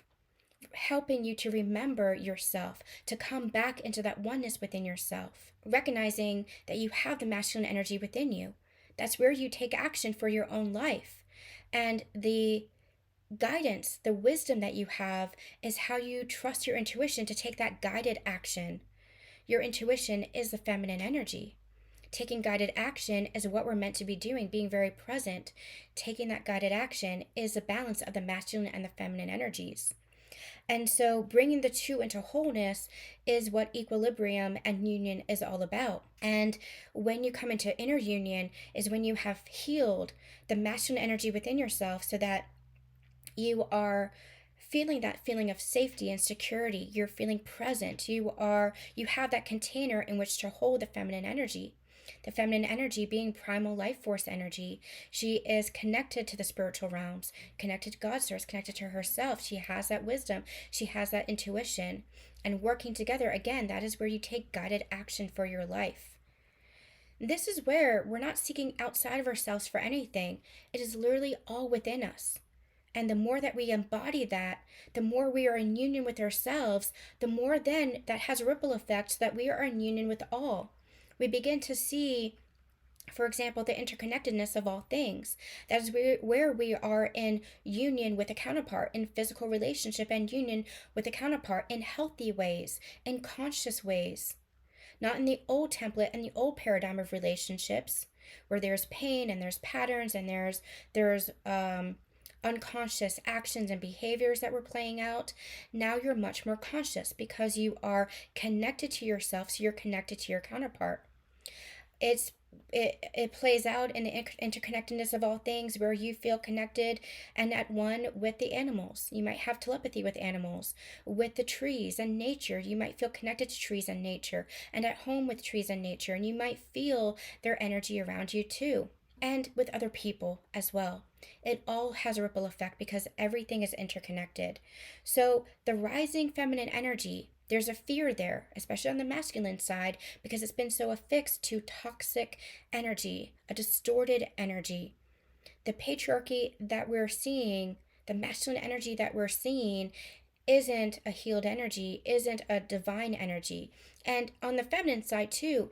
helping you to remember yourself, to come back into that oneness within yourself, recognizing that you have the masculine energy within you. That's where you take action for your own life. And the guidance, the wisdom that you have is how you trust your intuition to take that guided action. Your intuition is the feminine energy. Taking guided action is what we're meant to be doing, being very present. Taking that guided action is a balance of the masculine and the feminine energies. And so bringing the two into wholeness is what equilibrium and union is all about. And when you come into inner union is when you have healed the masculine energy within yourself so that you are feeling that feeling of safety and security. You're feeling present. You have that container in which to hold the feminine energy. The feminine energy being primal life force energy, she is connected to the spiritual realms, connected to God's source, connected to herself. She has that wisdom, she has that intuition. And working together, again, that is where you take guided action for your life. This is where we're not seeking outside of ourselves for anything. It is literally all within us. And the more that we embody that, the more we are in union with ourselves, the more then that has a ripple effect that we are in union with all. We begin to see, for example, the interconnectedness of all things. That is where we are in union with a counterpart, in physical relationship and union with a counterpart in healthy ways, in conscious ways. Not in the old template and the old paradigm of relationships where there's pain and there's patterns and there's unconscious actions and behaviors that were playing out. Now you're much more conscious because you are connected to yourself, so you're connected to your counterpart. It plays out in the interconnectedness of all things where you feel connected and at one with the animals. You might have telepathy with animals, with the trees and nature. You might feel connected to trees and nature and at home with trees and nature, and you might feel their energy around you too, and with other people as well. It all has a ripple effect because everything is interconnected. So the rising feminine energy, there's a fear there, especially on the masculine side, because it's been so affixed to toxic energy, a distorted energy. The patriarchy that we're seeing, the masculine energy that we're seeing, isn't a healed energy, isn't a divine energy. And on the feminine side too,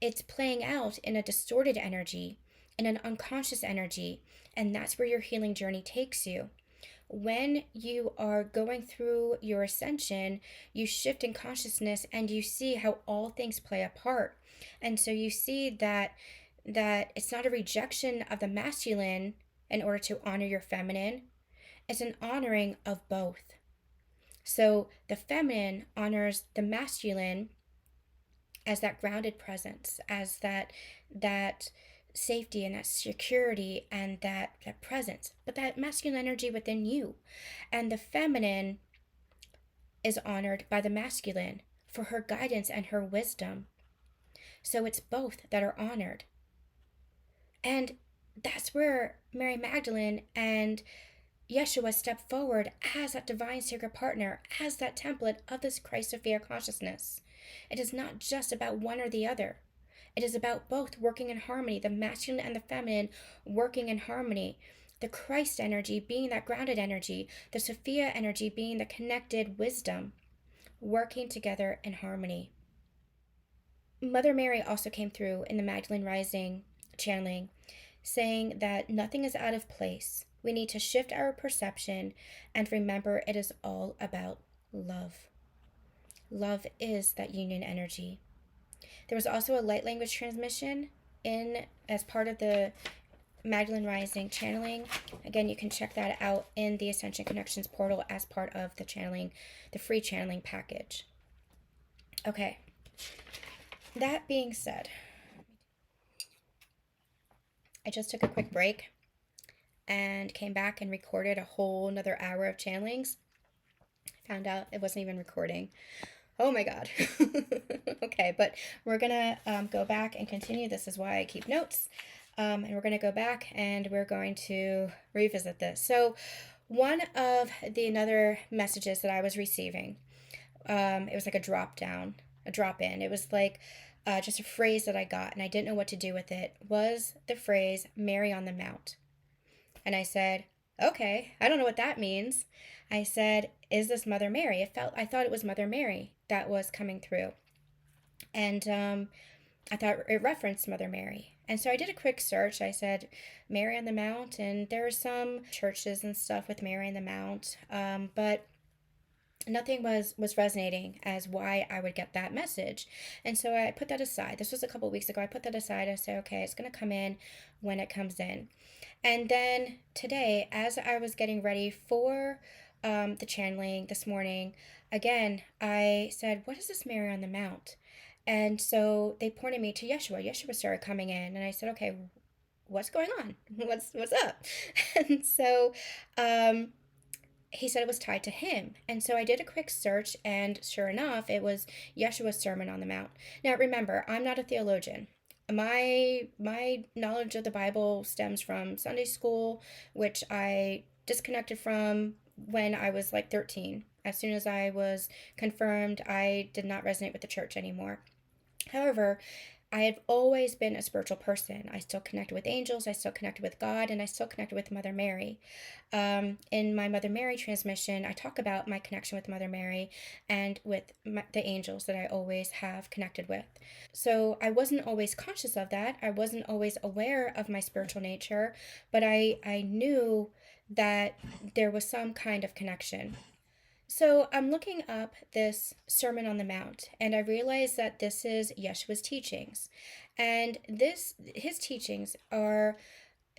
it's playing out in a distorted energy, in an unconscious energy, and that's where your healing journey takes you. When you are going through your ascension, you shift in consciousness and you see how all things play a part. And so you see that it's not a rejection of the masculine in order to honor your feminine. It's an honoring of both. So the feminine honors the masculine as that grounded presence, as that safety and that security and that presence, but that masculine energy within you. And the feminine is honored by the masculine for her guidance and her wisdom. So it's both that are honored. And that's where Mary Magdalene and Yeshua stepped forward as that divine sacred partner, as that template of this Christ of Fear consciousness. It is not just about one or the other. It is about both working in harmony, the masculine and the feminine working in harmony. The Christ energy being that grounded energy, the Sophia energy being the connected wisdom, working together in harmony. Mother Mary also came through in the Magdalene Rising channeling, saying that nothing is out of place. We need to shift our perception and remember it is all about love. Love is that union energy. There was also a light language transmission in as part of the Magdalene Rising channeling. Again, you can check that out in the Ascension Connections portal as part of the channeling, the free channeling package. Okay. That being said, I just took a quick break and came back and recorded a whole another hour of channelings. Found out it wasn't even recording. Oh my God. Okay, but we're gonna go back and continue. This is why I keep notes. And we're gonna go back and we're going to revisit this. So one of the another messages that I was receiving, it was like a drop in. It was like just a phrase that I got and I didn't know what to do with it, was the phrase Mary on the Mount. And I said, okay, I don't know what that means. I said, is this Mother Mary? I thought it was Mother Mary that was coming through. And I thought it referenced Mother Mary. And so I did a quick search. I said, Mary on the Mount, and there are some churches and stuff with Mary on the Mount, but nothing was resonating as why I would get that message. And so I put that aside. This was a couple weeks ago. I put that aside. I said, okay, it's going to come in when it comes in. And then today, as I was getting ready for the channeling this morning, again, I said, what is this Mary on the Mount? And so they pointed me to Yeshua. Yeshua started coming in, and I said, okay, what's going on? What's up? And so he said it was tied to him. And so I did a quick search, and sure enough, it was Yeshua's Sermon on the Mount. Now, remember, I'm not a theologian. My knowledge of the Bible stems from Sunday school, which I disconnected from when I was like 13. As soon as I was confirmed, I did not resonate with the church anymore. However, I have always been a spiritual person. I still connected with angels, I still connected with God, and I still connected with Mother Mary. In my Mother Mary transmission, I talk about my connection with Mother Mary and with the angels that I always have connected with. So I wasn't always conscious of that. I wasn't always aware of my spiritual nature, but I knew that there was some kind of connection. So I'm looking up this Sermon on the Mount, and I realize that this is Yeshua's teachings. And his teachings are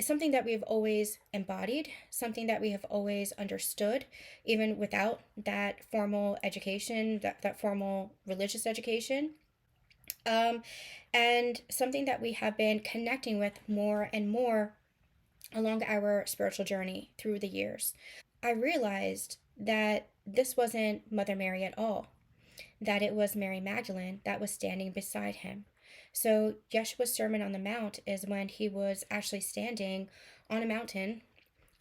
something that we've always embodied, something that we have always understood, even without that formal education, that formal religious education. Um, and something that we have been connecting with more and more along our spiritual journey through the years. I realized that this wasn't Mother Mary at all, that it was Mary Magdalene that was standing beside him. So, Yeshua's Sermon on the Mount is when he was actually standing on a mountain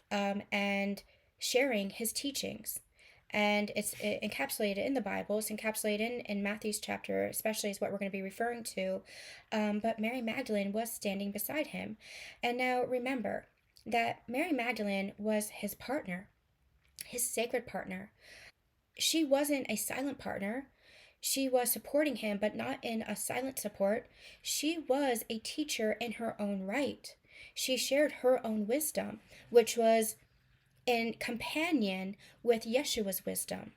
and sharing his teachings. And it's encapsulated in the Bible, it's encapsulated in Matthew's chapter, especially is what we're going to be referring to. But Mary Magdalene was standing beside him. And now remember that Mary Magdalene was his partner, his sacred partner. She wasn't a silent partner. She was supporting him, but not in a silent support. She was a teacher in her own right. She shared her own wisdom, which was in companion with Yeshua's wisdom.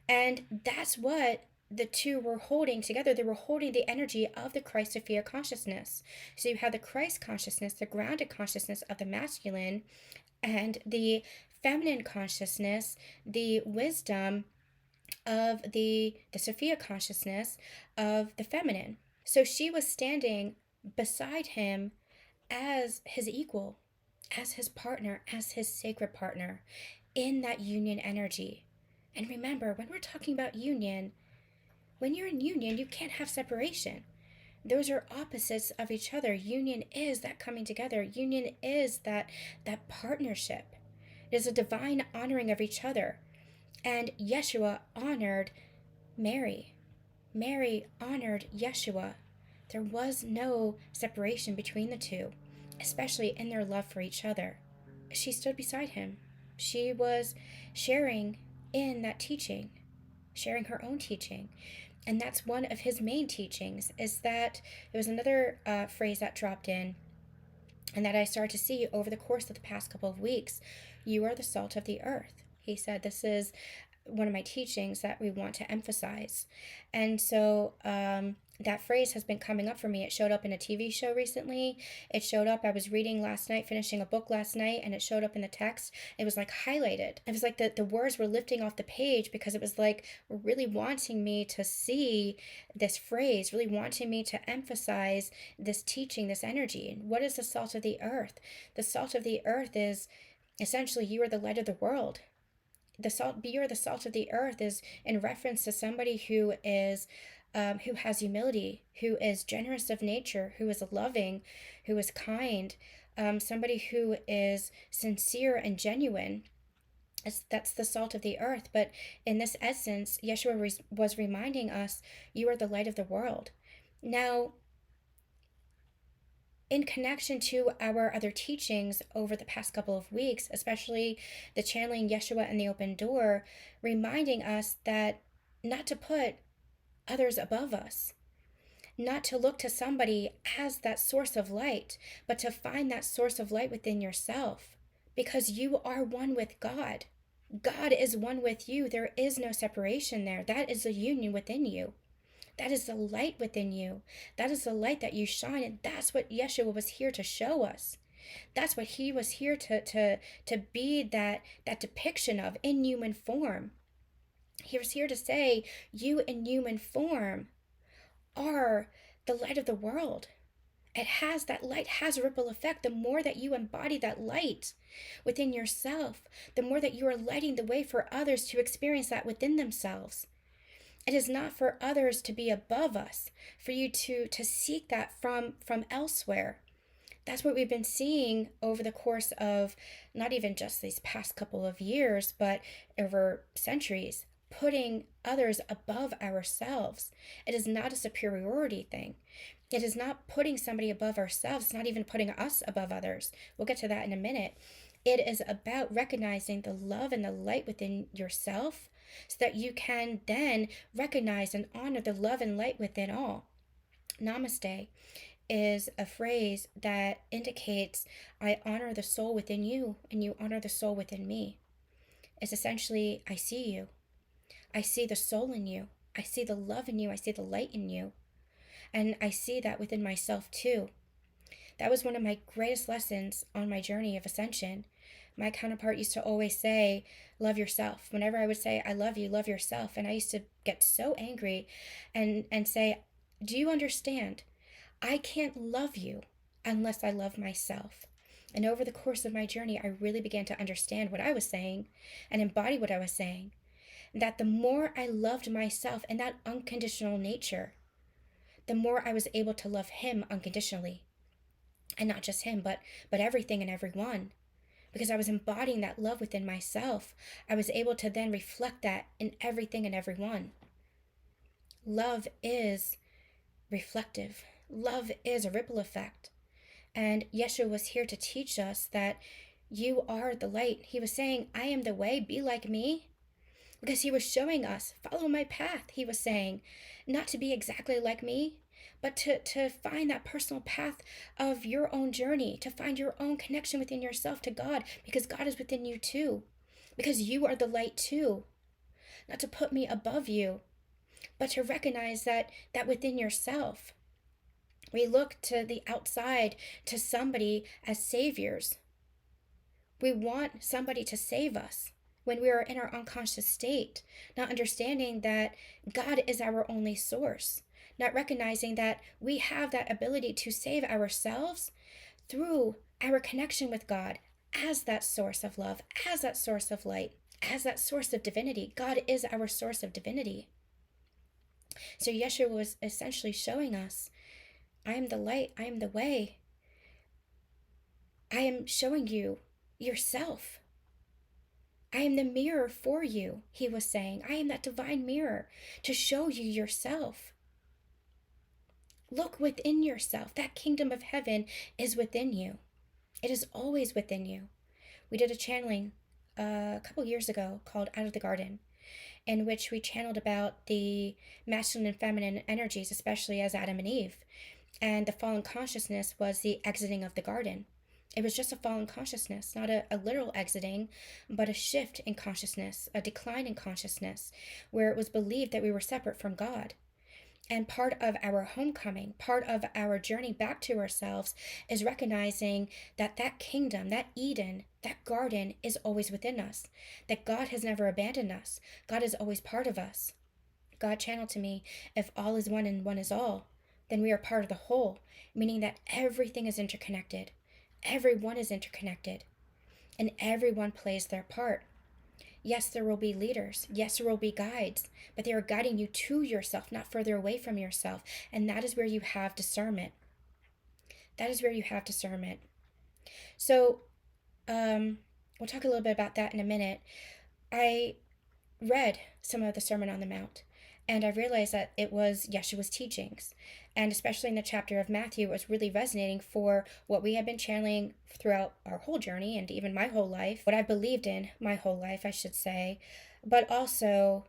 And that's what the two were holding together. They were holding the energy of the Christ Sophia consciousness. So you have the Christ consciousness, the grounded consciousness of the masculine, and the feminine consciousness, the wisdom of the Sophia consciousness of the feminine. So she was standing beside him as his equal, as his partner, as his sacred partner in that union energy. And remember, when we're talking about union, when you're in union, you can't have separation. Those are opposites of each other. Union is that coming together. Union is that partnership. It is a divine honoring of each other. And Yeshua honored Mary. Mary honored Yeshua. There was no separation between the two, especially in their love for each other. She stood beside him. She was sharing in that teaching, sharing her own teaching. And that's one of his main teachings, is that there was another phrase that dropped in and that I started to see over the course of the past couple of weeks. You are the salt of the earth. He said, this is one of my teachings that we want to emphasize. And so that phrase has been coming up for me. It showed up in a TV show recently. It showed up, I was reading last night, finishing a book last night, and it showed up in the text. It was like highlighted. It was like the words were lifting off the page, because it was like really wanting me to see this phrase, really wanting me to emphasize this teaching, this energy. What is the salt of the earth? The salt of the earth is essentially, you are the light of the world. You are the salt of the earth is in reference to somebody who is who has humility, who is generous of nature, who is loving, who is kind, somebody who is sincere and genuine. That's the salt of the earth. But in this essence, Yeshua was reminding us, you are the light of the world. Now, in connection to our other teachings over the past couple of weeks, especially the channeling Yeshua and the open door, reminding us that not to put others above us, not to look to somebody as that source of light, but to find that source of light within yourself, because you are one with God. God is one with you. There is no separation there. That is a union within you. That is the light within you. That is the light that you shine. And that's what Yeshua was here to show us. That's what he was here to be that depiction of in human form. He was here to say, you in human form are the light of the world. That light has a ripple effect. The more that you embody that light within yourself, the more that you are lighting the way for others to experience that within themselves. It is not for others to be above us, for you to seek that from elsewhere. That's what we've been seeing over the course of not even just these past couple of years, but over centuries, putting others above ourselves. It is not a superiority thing. It is not putting somebody above ourselves. It's not even putting us above others. We'll get to that in a minute. It is about recognizing the love and the light within yourself so that you can then recognize and honor the love and light within all. Namaste is a phrase that indicates I honor the soul within you and you honor the soul within me. It's essentially, I see you. I see the soul in you. I see the love in you. I see the light in you. And I see that within myself too. That was one of my greatest lessons on my journey of ascension. My counterpart used to always say, love yourself. Whenever I would say, I love you, love yourself. And I used to get so angry and say, do you understand? I can't love you unless I love myself. And over the course of my journey, I really began to understand what I was saying and embody what I was saying. That the more I loved myself in that unconditional nature, the more I was able to love him unconditionally. And not just him, but everything and everyone. Because I was embodying that love within myself, I was able to then reflect that in everything and everyone. Love is reflective. Love is a ripple effect. And Yeshua was here to teach us that you are the light. He was saying, I am the way, be like me. Because he was showing us, follow my path. He was saying, not to be exactly like me, but to find that personal path of your own journey, to find your own connection within yourself to God, because God is within you too, because you are the light too. Not to put me above you, but to recognize that within yourself. We look to the outside, to somebody as saviors. We want somebody to save us when we are in our unconscious state, not understanding that God is our only source, not recognizing that we have that ability to save ourselves through our connection with God as that source of love, as that source of light, as that source of divinity. God is our source of divinity. So Yeshua was essentially showing us, I am the light, I am the way. I am showing you yourself. I am the mirror for you, he was saying. I am that divine mirror to show you yourself. Look within yourself. That kingdom of heaven is within you. It is always within you. We did a channeling a couple years ago called Out of the Garden, in which we channeled about the masculine and feminine energies, especially as Adam and Eve. And the fallen consciousness was the exiting of the garden. It was just a fallen consciousness, not a literal exiting, but a shift in consciousness, a decline in consciousness, where it was believed that we were separate from God. And part of our homecoming, part of our journey back to ourselves is recognizing that that kingdom, that Eden, that garden is always within us, that God has never abandoned us. God is always part of us. God channeled to me, if all is one and one is all, then we are part of the whole, meaning that everything is interconnected. Everyone is interconnected, and everyone plays their part. Yes, there will be leaders. Yes, there will be guides, but they are guiding you to yourself, not further away from yourself. And that is where you have discernment. That is where you have discernment. So, we'll talk a little bit about that in a minute. I read some of the Sermon on the Mount, and I realized that it was Yeshua's teachings. And especially in the chapter of Matthew, it was really resonating for what we have been channeling throughout our whole journey and even my whole life, what I believed in my whole life, I should say, but also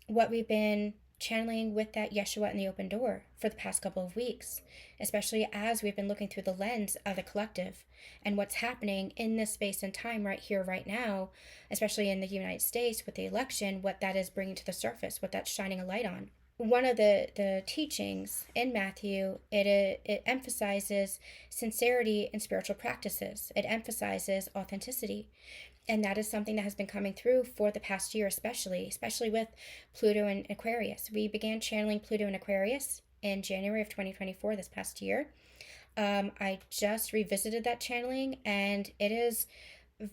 what we've been channeling with that Yeshua and the open door for the past couple of weeks, especially as we've been looking through the lens of the collective and what's happening in this space and time right here, right now, especially in the United States with the election, what that is bringing to the surface, what that's shining a light on. One of the teachings in Matthew, it emphasizes sincerity in spiritual practices. It emphasizes authenticity. And that is something that has been coming through for the past year, especially with Pluto and Aquarius. We began channeling Pluto and Aquarius in January of 2024, this past year. I just revisited that channeling, and it is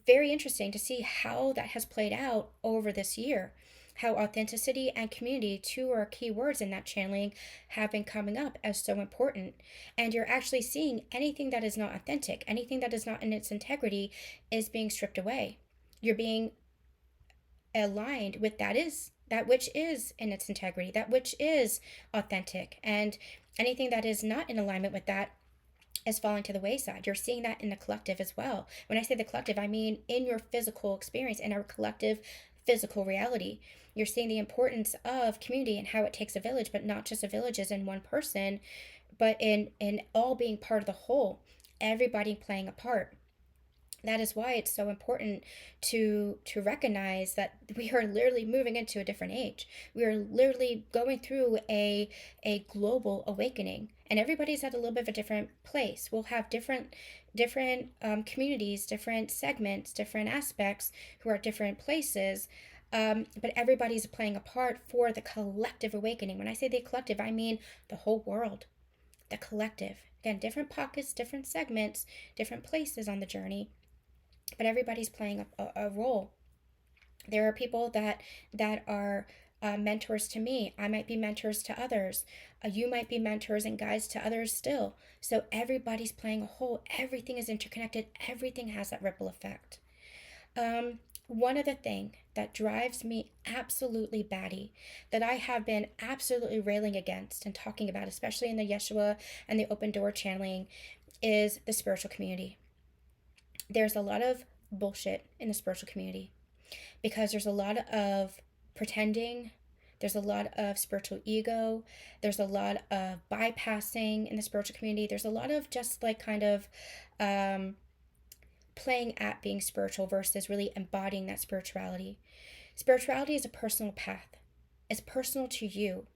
very interesting to see how that has played out over this year. how authenticity and community, two are key words in that channeling, have been coming up as so important. And you're actually seeing anything that is not authentic, anything that is not in its integrity, is being stripped away. You're being aligned with that which is in its integrity, that which is authentic. And anything that is not in alignment with that is falling to the wayside. You're seeing that in the collective as well. When I say the collective, I mean in your physical experience, in our collective physical reality. You're seeing the importance of community and how it takes a village, but not just a village as in one person, but in all being part of the whole, everybody playing a part. That is why it's so important to recognize that we are literally moving into a different age. We are literally going through a global awakening, and everybody's at a little bit of a different place. We'll have different communities, different segments, different aspects who are at different places. But everybody's playing a part for the collective awakening. When I say the collective, I mean the whole world, the collective. Again, different pockets, different segments, different places on the journey, but everybody's playing a role. There are people that are mentors to me. I might be mentors to others. You might be mentors and guides to others still. So everybody's playing a whole. Everything is interconnected. Everything has that ripple effect. One other thing that drives me absolutely batty, that I have been absolutely railing against and talking about, especially in the Yeshua and the open door channeling, is the spiritual community. There's a lot of bullshit in the spiritual community because there's a lot of pretending, there's a lot of spiritual ego, there's a lot of bypassing in the spiritual community, there's a lot of just like kind of playing at being spiritual versus really embodying that spirituality. Spirituality is a personal path. It's personal to you.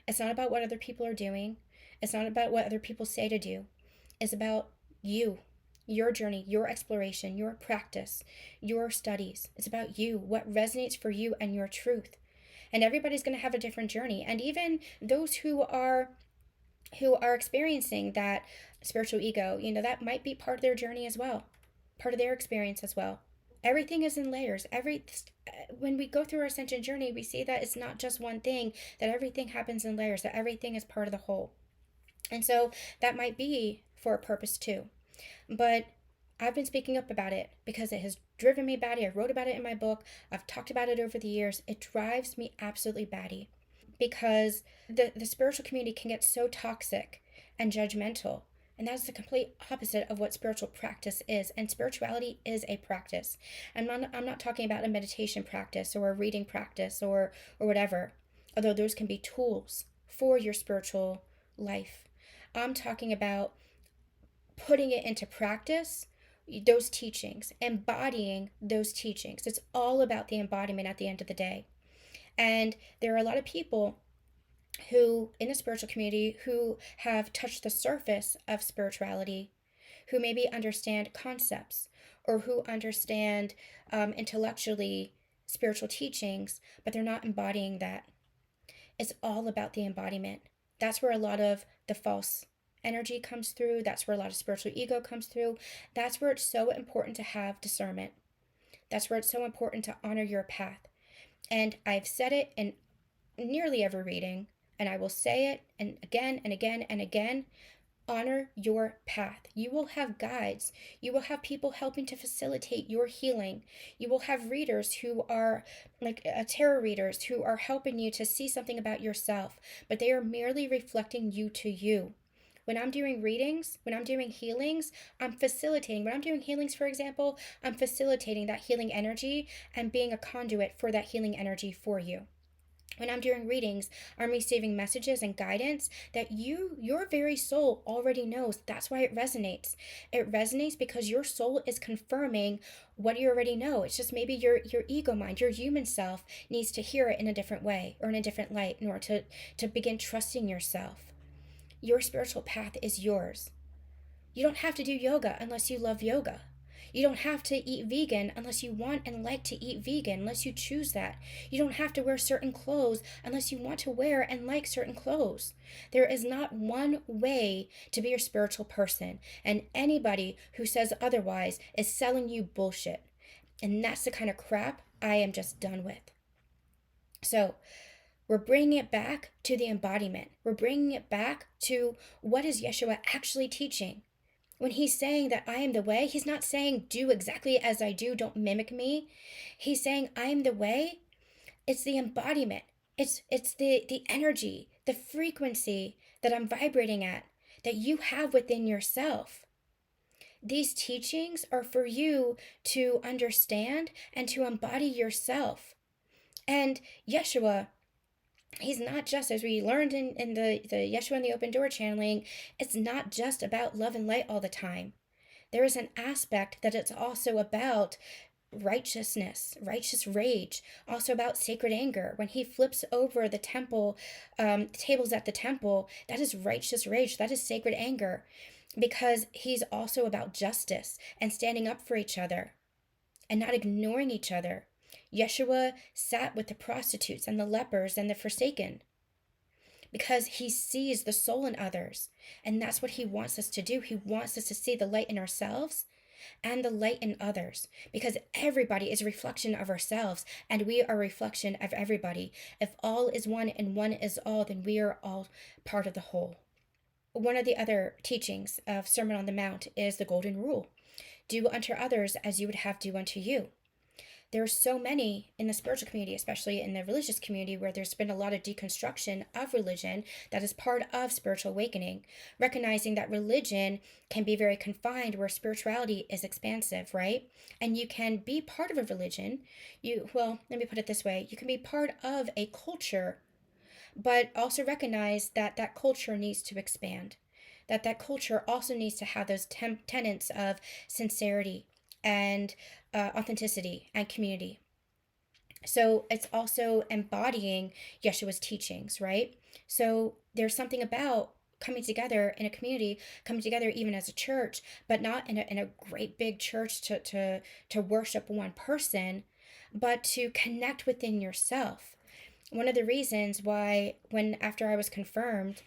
It's not about what other people are doing. It's not about what other people say to do. It's about you, your journey, your exploration, your practice, your studies. It's about you, what resonates for you and your truth. And everybody's going to have a different journey. And even those who are experiencing that spiritual ego, that might be part of their journey as well, part of their experience as well. Everything is in layers. When we go through our ascension journey, we see that it's not just one thing, that everything happens in layers, that everything is part of the whole. And so that might be for a purpose too. But I've been speaking up about it because it has driven me batty. I wrote about it in my book. I've talked about it over the years. It drives me absolutely batty because the spiritual community can get so toxic and judgmental. And that's the complete opposite of what spiritual practice is. And spirituality is a practice. I'm not talking about a meditation practice or a reading practice or whatever, although those can be tools for your spiritual life. I'm talking about putting it into practice, those teachings, embodying those teachings. It's all about the embodiment at the end of the day. And there are a lot of people who, in the spiritual community, who have touched the surface of spirituality, who maybe understand concepts or who understand intellectually spiritual teachings, but they're not embodying that. It's all about the embodiment. That's where a lot of the false energy comes through. That's where a lot of spiritual ego comes through. That's where it's so important to have discernment. That's where it's so important to honor your path. And I've said it in nearly every reading, and I will say it and again and again and again. Honor your path. You will have guides. You will have people helping to facilitate your healing. You will have readers who are like tarot readers who are helping you to see something about yourself, but they are merely reflecting you to you. When I'm doing readings, when I'm doing healings, I'm facilitating. When I'm doing healings, for example, I'm facilitating that healing energy and being a conduit for that healing energy for you. When I'm doing readings, I'm receiving messages and guidance that your very soul already knows. That's why it resonates. It resonates because your soul is confirming what you already know. It's just maybe your ego mind, your human self needs to hear it in a different way or in a different light in order to begin trusting yourself. Your spiritual path is yours. You don't have to do yoga unless you love yoga. You don't have to eat vegan unless you want and like to eat vegan, unless you choose that. You don't have to wear certain clothes unless you want to wear and like certain clothes. There is not one way to be a spiritual person, and anybody who says otherwise is selling you bullshit. And that's the kind of crap I am just done with. So we're bringing it back to the embodiment. We're bringing it back to what is Yeshua actually teaching. When he's saying that I am the way, he's not saying do exactly as I do, don't mimic me. He's saying I am the way. It's the embodiment. It's the energy, the frequency that I'm vibrating at, that you have within yourself. These teachings are for you to understand and to embody yourself. And Yeshua, he's not just, as we learned in the Yeshua and the Open Door channeling, it's not just about love and light all the time. There is an aspect that it's also about righteousness, righteous rage, also about sacred anger. When he flips over the temple, tables at the temple, that is righteous rage, that is sacred anger, because he's also about justice and standing up for each other and not ignoring each other. Yeshua sat with the prostitutes and the lepers and the forsaken because he sees the soul in others. And that's what he wants us to do. He wants us to see the light in ourselves and the light in others, because everybody is a reflection of ourselves and we are a reflection of everybody. If all is one and one is all, then we are all part of the whole. One of the other teachings of Sermon on the Mount is the golden rule: do unto others as you would have do unto you. There are so many in the spiritual community, especially in the religious community, where there's been a lot of deconstruction of religion that is part of spiritual awakening, recognizing that religion can be very confined where spirituality is expansive, right? And you can be part of a religion. Well, let me put it this way: you can be part of a culture, but also recognize that that culture needs to expand, that that culture also needs to have those tenets of sincerity and authenticity and community. So it's also embodying Yeshua's teachings, right? So there's something about coming together in a community, coming together even as a church, but not in a great big church to worship one person, but to connect within yourself. One of the reasons why, when after I was confirmed,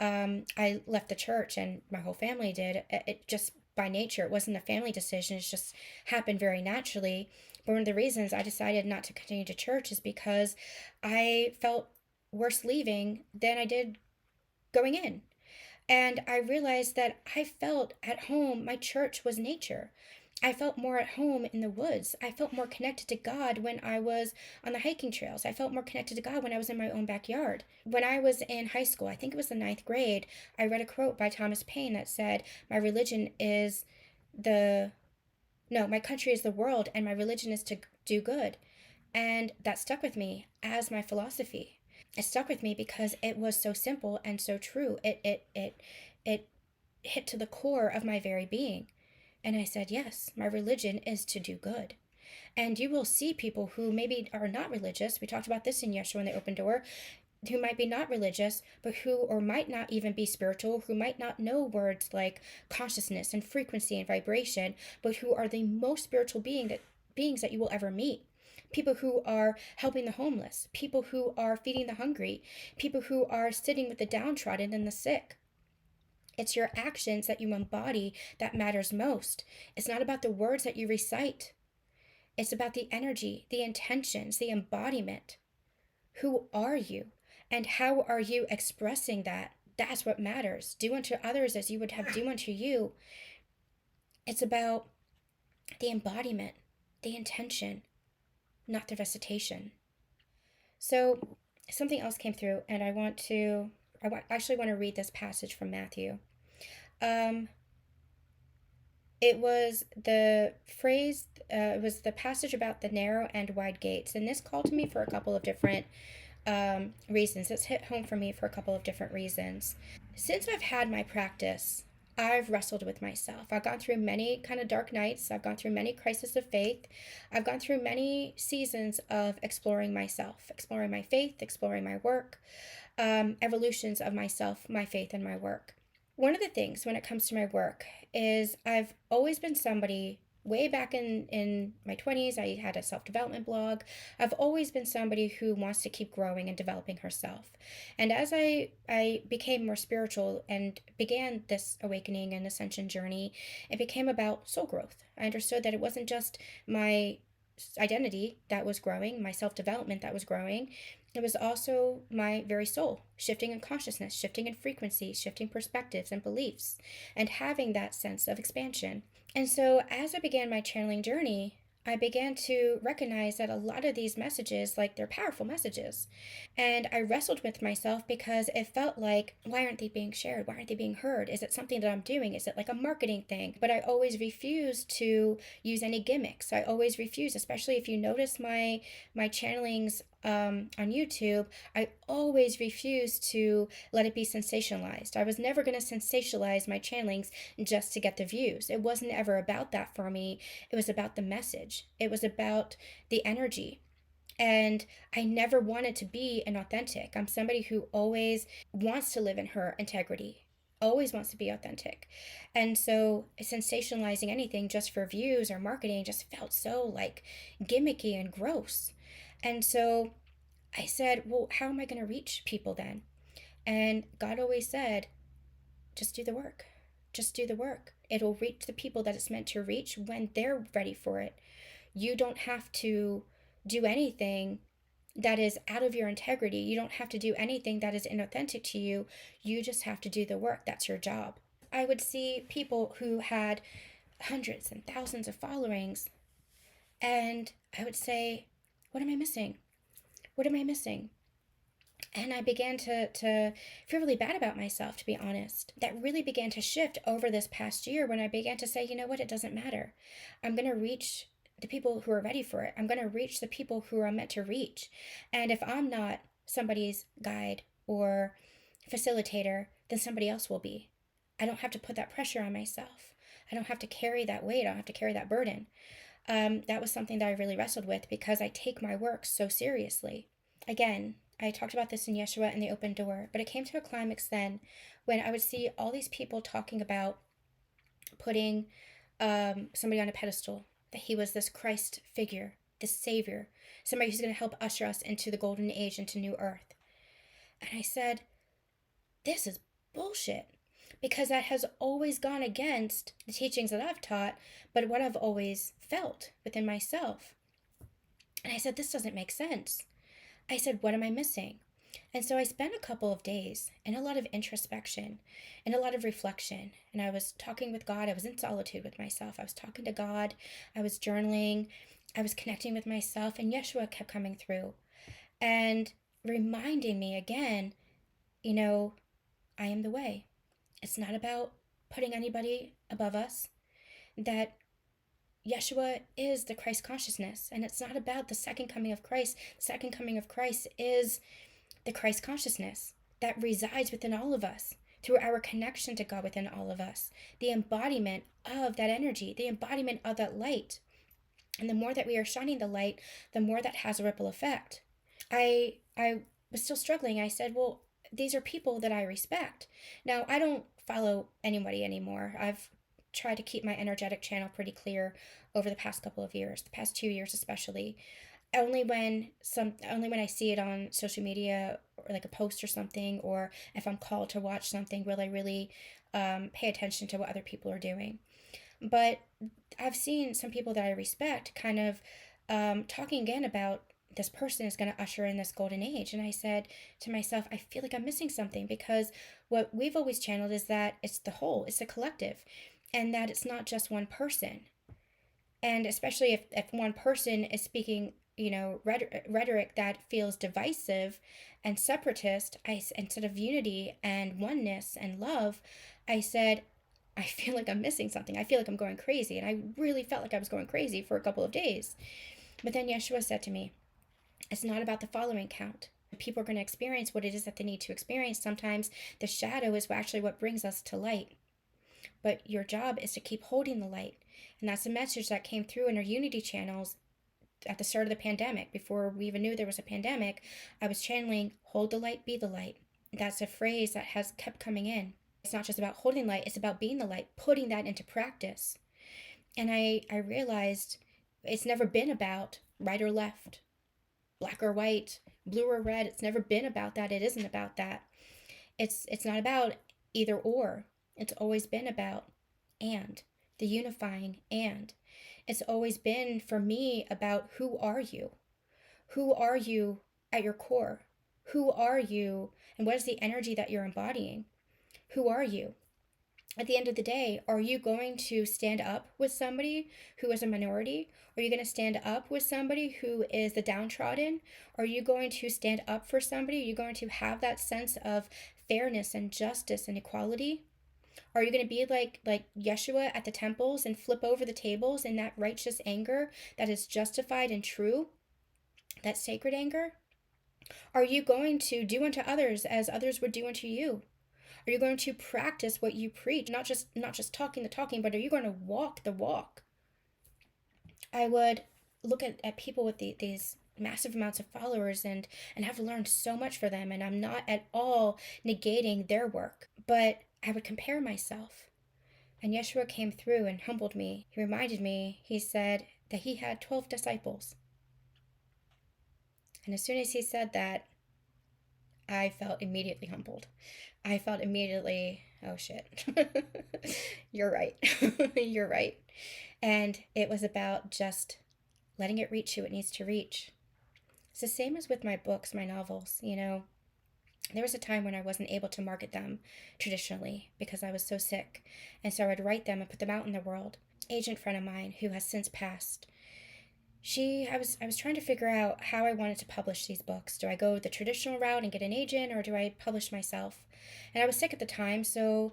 I left the church, and my whole family did. It just by nature, it wasn't a family decision. It just happened very naturally. But one of the reasons I decided not to continue to church is because I felt worse leaving than I did going in. And I realized that I felt at home. My church was nature. I felt more at home in the woods. I felt more connected to God when I was on the hiking trails. I felt more connected to God when I was in my own backyard. When I was in high school, I think it was the ninth grade, I read a quote by Thomas Paine that said, my religion is the, no, my country is the world and my religion is to do good. And that stuck with me as my philosophy. It stuck with me because it was so simple and so true. It hit to the core of my very being. And I said, yes, my religion is to do good. And you will see people who maybe are not religious. We talked about this in Yeshua in the Open Door, who might be not religious, but who, or might not even be spiritual, who might not know words like consciousness and frequency and vibration, but who are the most spiritual beings that you will ever meet. People who are helping the homeless, people who are feeding the hungry, people who are sitting with the downtrodden and the sick. It's your actions that you embody that matters most. It's not about the words that you recite. It's about the energy, the intentions, the embodiment. Who are you? And how are you expressing that? That's what matters. Do unto others as you would have do unto you. It's about the embodiment, the intention, not the recitation. So something else came through, and I actually want to read this passage from Matthew. It was the phrase, it was the passage about the narrow and wide gates. And this called to me for a couple of different reasons. It's hit home for me for a couple of different reasons. Since I've had my practice, I've wrestled with myself. I've gone through many kind of dark nights. I've gone through many crises of faith. I've gone through many seasons of exploring myself, exploring my faith, exploring my work, evolutions of myself, my faith, and my work. One of the things when it comes to my work is I've always been somebody, way back in my 20s, I had a self-development blog. I've always been somebody who wants to keep growing and developing herself. And as I became more spiritual and began this awakening and ascension journey, it became about soul growth. I understood that it wasn't just my identity that was growing, my self-development that was growing. It was also my very soul, shifting in consciousness, shifting in frequency, shifting perspectives and beliefs, and having that sense of expansion. And so, as I began my channeling journey, I began to recognize that a lot of these messages, like, they're powerful messages. And I wrestled with myself because it felt like, why aren't they being shared? Why aren't they being heard? Is it something that I'm doing? Is it like a marketing thing? But I always refused to use any gimmicks. I always refuse, especially if you notice my channelings on YouTube, I always refuse to let it be sensationalized. I was never going to sensationalize my channelings just to get the views. It wasn't ever about that for me. It was about the message, it was about the energy. And I never wanted to be inauthentic. I'm somebody who always wants to live in her integrity, always wants to be authentic. And so sensationalizing anything just for views or marketing just felt so like gimmicky and gross. And so I said, well, how am I going to reach people then? And God always said, just do the work. Just do the work. It'll reach the people that it's meant to reach when they're ready for it. You don't have to do anything that is out of your integrity. You don't have to do anything that is inauthentic to you. You just have to do the work. That's your job. I would see people who had hundreds and thousands of followings, and I would say, what am I missing? What am I missing? And I began to feel really bad about myself, to be honest. That really began to shift over this past year when I began to say, you know what, it doesn't matter. I'm going to reach the people who are ready for it. I'm going to reach the people who are meant to reach. And if I'm not somebody's guide or facilitator, then somebody else will be. I don't have to put that pressure on myself. I don't have to carry that weight. I don't have to carry that burden. That was something that I really wrestled with because I take my work so seriously. Again, I talked about this in Yeshua and the Open Door, but it came to a climax then when I would see all these people talking about putting somebody on a pedestal, that he was this Christ figure, this savior, somebody who's going to help usher us into the golden age, into new earth. And I said, this is bullshit, because that has always gone against the teachings that I've taught, but what I've always felt within myself. And I said, this doesn't make sense. I said, what am I missing? And so I spent a couple of days in a lot of introspection and a lot of reflection. And I was talking with God. I was in solitude with myself. I was talking to God. I was journaling. I was connecting with myself. And Yeshua kept coming through and reminding me again, you know, I am the way. It's not about putting anybody above us. That Yeshua is the Christ consciousness. And it's not about the second coming of Christ. The second coming of Christ is the Christ consciousness that resides within all of us through our connection to God within all of us, the embodiment of that energy, the embodiment of that light. And the more that we are shining the light, the more that has a ripple effect. I was still struggling. I said, well, these are people that I respect. Now, I don't follow anybody anymore. I've tried to keep my energetic channel pretty clear over the past couple of years, the past 2 years especially. Only when I see it on social media or like a post or something, or if I'm called to watch something, will I really pay attention to what other people are doing. But I've seen some people that I respect kind of talking again about this person is going to usher in this golden age. And I said to myself, I feel like I'm missing something, because what we've always channeled is that it's the whole, it's a collective, and that it's not just one person. And especially if one person is speaking, you know, rhetoric that feels divisive and separatist, instead of unity and oneness and love, I said, I feel like I'm missing something. I feel like I'm going crazy. And I really felt like I was going crazy for a couple of days. But then Yeshua said to me, it's not about the following count. People are going to experience what it is that they need to experience. Sometimes the shadow is actually what brings us to light. But your job is to keep holding the light. And that's the message that came through in our Unity channels at the start of the pandemic. Before we even knew there was a pandemic, I was channeling, hold the light, be the light. That's a phrase that has kept coming in. It's not just about holding light, it's about being the light, putting that into practice. And I realized it's never been about right or left, black or white, blue or red. It's never been about that. It isn't about that. It's not about either or. It's always been about and, the unifying and. It's always been for me about who are you? Who are you at your core? Who are you? And what is the energy that you're embodying? Who are you? At the end of the day, are you going to stand up with somebody who is a minority? Are you going to stand up with somebody who is the downtrodden? Are you going to stand up for somebody? Are you going to have that sense of fairness and justice and equality? Are you going to be like Yeshua at the temples and flip over the tables in that righteous anger that is justified and true, that sacred anger? Are you going to do unto others as others would do unto you? Are you going to practice what you preach? Not just talking the talking, but are you going to walk the walk? I would look at people with these massive amounts of followers and have learned so much for them, and I'm not at all negating their work, but I would compare myself. And Yeshua came through and humbled me. He reminded me, he said that he had 12 disciples. And as soon as he said that, I felt immediately humbled. I felt immediately, oh shit, you're right. You're right. And it was about just letting it reach who it needs to reach. It's the same as with my books, my novels. There was a time when I wasn't able to market them traditionally because I was so sick. And so I'd write them and put them out in the world. Agent friend of mine who has since passed, I was trying to figure out how I wanted to publish these books. Do I go the traditional route and get an agent, or do I publish myself? And I was sick at the time, so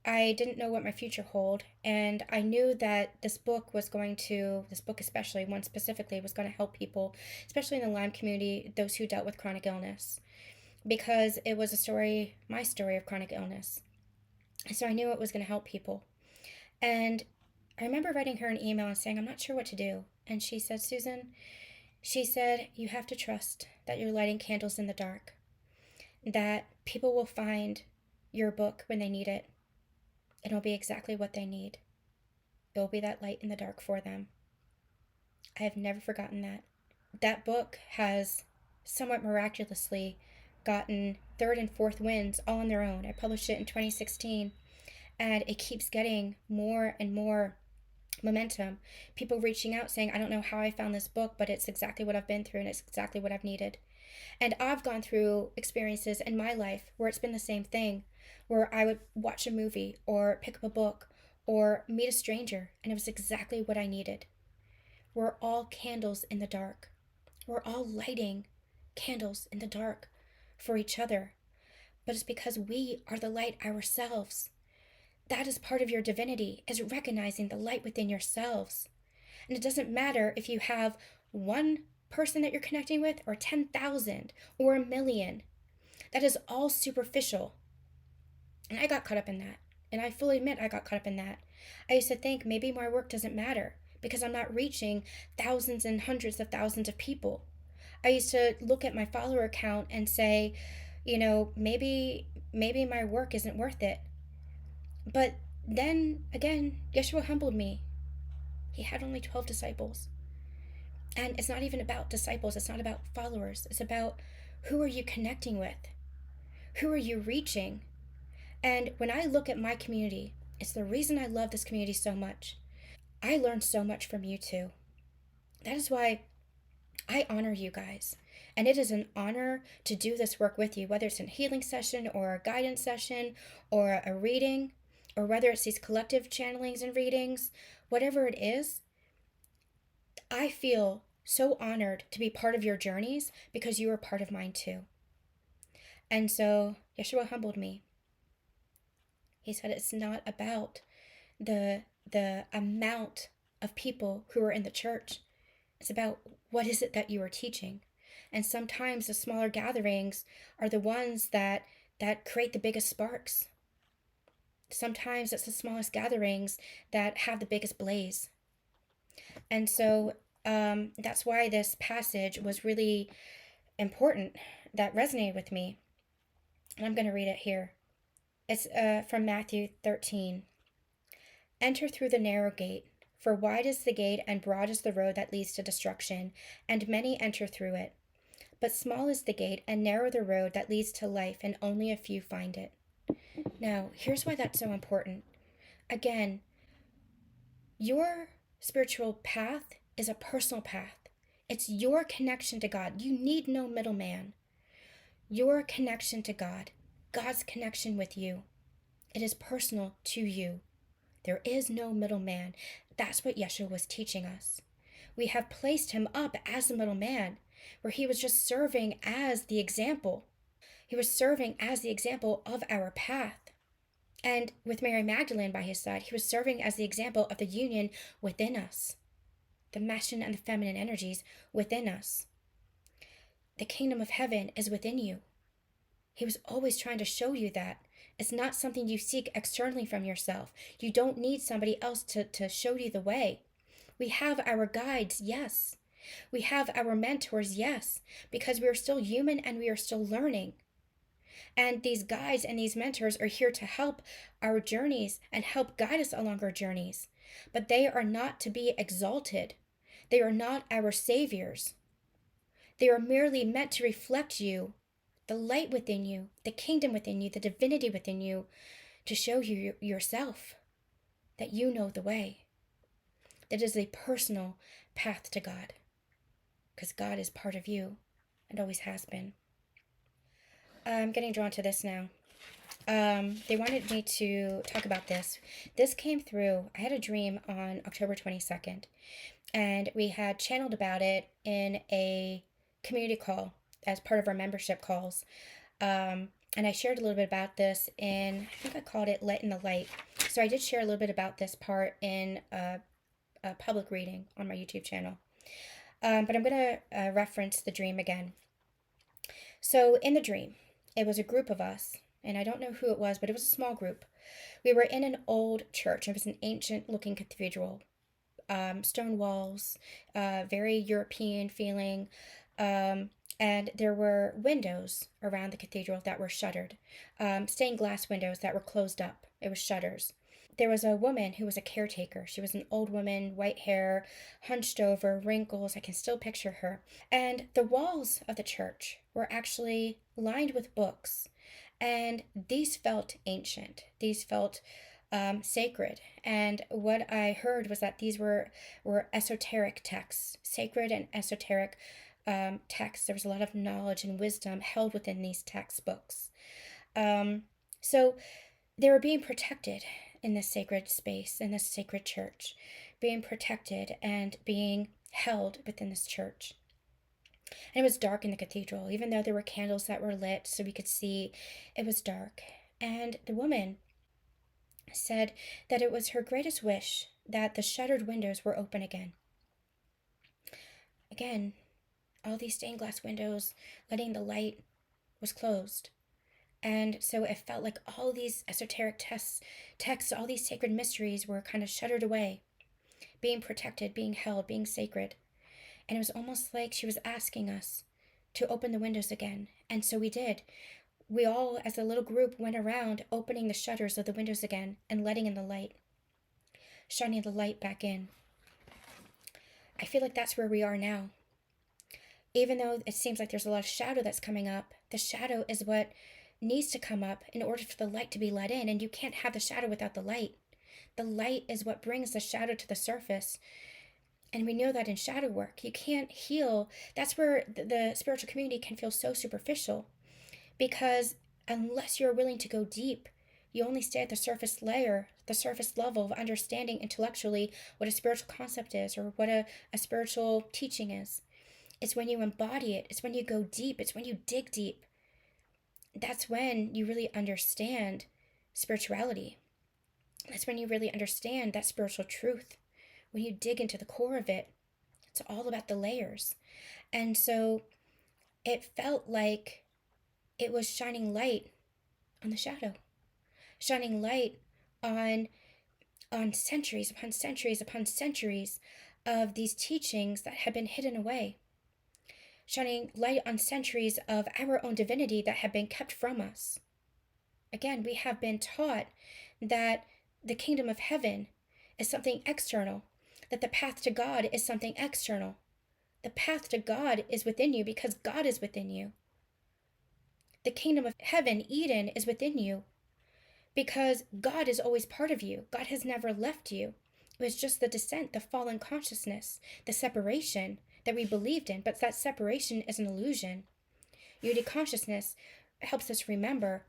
I didn't know what my future held, and I knew that this book especially, one specifically, was going to help people, especially in the Lyme community, those who dealt with chronic illness, because it was my story of chronic illness. So I knew it was going to help people. And I remember writing her an email and saying, I'm not sure what to do. And she said, Susan, you have to trust that you're lighting candles in the dark, that people will find your book when they need it. It'll be exactly what they need. It'll be that light in the dark for them. I have never forgotten that. That book has somewhat miraculously gotten third and fourth wins all on their own. I published it in 2016, and it keeps getting more and more momentum. People reaching out saying, I don't know how I found this book, but it's exactly what I've been through and it's exactly what I've needed. And I've gone through experiences in my life where it's been the same thing, where I would watch a movie or pick up a book or meet a stranger, and it was exactly what I needed. We're all candles in the dark. We're all lighting candles in the dark for each other. But it's because we are the light ourselves. That is part of your divinity, is recognizing the light within yourselves. And it doesn't matter if you have one person that you're connecting with, or 10,000, or a million. That is all superficial. And I got caught up in that. And I fully admit I got caught up in that. I used to think maybe my work doesn't matter because I'm not reaching thousands and hundreds of thousands of people. I used to look at my follower count and say, maybe my work isn't worth it. But then again, Yeshua humbled me. He had only 12 disciples. And it's not even about disciples. It's not about followers. It's about, who are you connecting with? Who are you reaching? And when I look at my community, it's the reason I love this community so much. I learned so much from you too. That is why I honor you guys. And it is an honor to do this work with you, whether it's a healing session or a guidance session or a reading, or whether it's these collective channelings and readings, whatever it is. I feel so honored to be part of your journeys because you are part of mine too. And so Yeshua humbled me. He said it's not about the amount of people who are in the church. It's about, what is it that you are teaching? And sometimes the smaller gatherings are the ones that create the biggest sparks. Sometimes it's the smallest gatherings that have the biggest blaze. And so that's why this passage was really important, that resonated with me. And I'm going to read it here. It's from Matthew 13. Enter through the narrow gate, for wide is the gate and broad is the road that leads to destruction, and many enter through it. But small is the gate and narrow the road that leads to life, and only a few find it. Now, here's why that's so important. Again, your spiritual path is a personal path. It's your connection to God. You need no middleman. Your connection to God, God's connection with you, it is personal to you. There is no middleman. That's what Yeshua was teaching us. We have placed him up as the middleman, where he was just serving as the example. He was serving as the example of our path. And with Mary Magdalene by his side, he was serving as the example of the union within us, the masculine and the feminine energies within us. The kingdom of heaven is within you. He was always trying to show you that. It's not something you seek externally from yourself. You don't need somebody else to show you the way. We have our guides, yes. We have our mentors, yes, because we are still human and we are still learning. And these guides and these mentors are here to help our journeys and help guide us along our journeys. But they are not to be exalted. They are not our saviors. They are merely meant to reflect you, the light within you, the kingdom within you, the divinity within you, to show you yourself, that you know the way. That is a personal path to God, because God is part of you and always has been. I'm getting drawn to this now. They wanted me to talk about this. This came through. I had a dream on October 22nd, and we had channeled about it in a community call as part of our membership calls. And I shared a little bit about this in, I think I called it Let in the Light. So I did share a little bit about this part in a public reading on my YouTube channel. But I'm going to reference the dream again. So in the dream, it was a group of us, and I don't know who it was, but it was a small group. We were in an old church. It was an ancient-looking cathedral. Stone walls, very European feeling, and there were windows around the cathedral that were shuttered, stained glass windows that were closed up. It was shutters. There was a woman who was a caretaker. She was an old woman, white hair, hunched over, wrinkles. I can still picture her. And the walls of the church were actually lined with books, and these felt ancient. These felt sacred. And what I heard was that these were esoteric texts, sacred and esoteric texts. There was a lot of knowledge and wisdom held within these textbooks. So they were being protected in this sacred space, in this sacred church, being protected and being held within this church. And it was dark in the cathedral, even though there were candles that were lit so we could see. It was dark. And the woman said that it was her greatest wish that the shuttered windows were open again. Again, all these stained glass windows, letting the light, was closed. And so it felt like all these esoteric texts, all these sacred mysteries were kind of shuttered away, being protected, being held, being sacred. And it was almost like she was asking us to open the windows again. And so we did. We all, as a little group, went around opening the shutters of the windows again and letting in the light, shining the light back in. I feel like that's where we are now. Even though it seems like there's a lot of shadow that's coming up, the shadow is what needs to come up in order for the light to be let in, and you can't have the shadow without the light. The light is what brings the shadow to the surface, and we know that in shadow work. You can't heal. That's where the spiritual community can feel so superficial, because unless you're willing to go deep, you only stay at the surface layer, the surface level of understanding intellectually what a spiritual concept is or what a spiritual teaching is. It's when you embody it. It's when you go deep. It's when you dig deep. That's when you really understand spirituality. That's when you really understand that spiritual truth. When you dig into the core of it, it's all about the layers. And so it felt like it was shining light on the shadow, shining light on centuries upon centuries upon centuries of these teachings that had been hidden away, shining light on centuries of our own divinity that had been kept from us. Again, we have been taught that the kingdom of heaven is something external, that the path to God is something external. The path to God is within you because God is within you. The kingdom of heaven, Eden, is within you because God is always part of you. God has never left you. It was just the descent, the fallen consciousness, the separation that we believed in, but that separation is an illusion. Unity consciousness helps us remember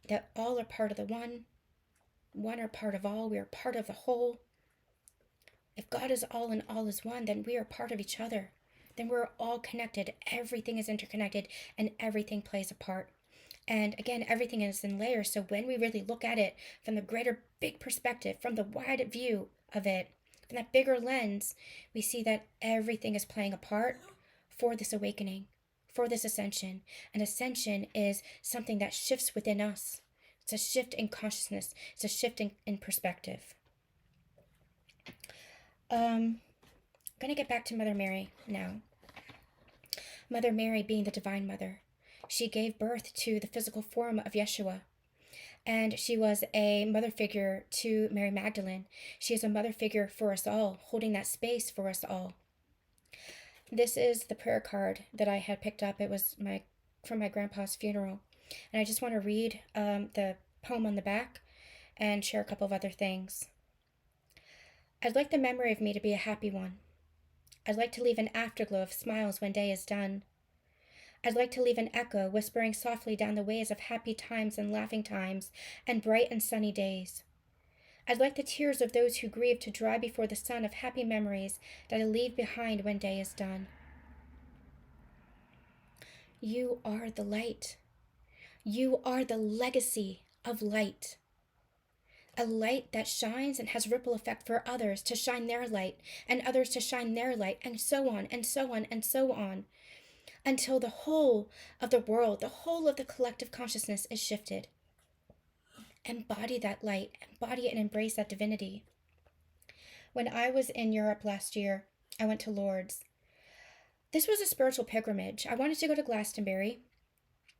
that all are part of the one are part of all, we are part of the whole. If God is all and all is one, then we are part of each other. Then we're all connected. Everything is interconnected and everything plays a part. And again, everything is in layers. So when we really look at it from the greater big perspective, from the wide view of it, from that bigger lens, we see that everything is playing a part for this awakening, for this ascension. And ascension is something that shifts within us. It's a shift in consciousness. It's a shift in perspective. I'm going to get back to Mother Mary now. Mother Mary being the Divine Mother. She gave birth to the physical form of Yeshua. And she was a mother figure to Mary Magdalene. She is a mother figure for us all, holding that space for us all. This is the prayer card that I had picked up. It was from my grandpa's funeral. And I just want to read the poem on the back and share a couple of other things. I'd like the memory of me to be a happy one. I'd like to leave an afterglow of smiles when day is done. I'd like to leave an echo whispering softly down the ways of happy times and laughing times and bright and sunny days. I'd like the tears of those who grieve to dry before the sun of happy memories that I leave behind when day is done. You are the light. You are the legacy of light. A light that shines and has ripple effect for others to shine their light, and others to shine their light, and so on, and so on, and so on, until the whole of the world, the whole of the collective consciousness is shifted. Embody that light, embody and embrace that divinity. When I was in Europe last year, I went to Lourdes. This was a spiritual pilgrimage. I wanted to go to Glastonbury,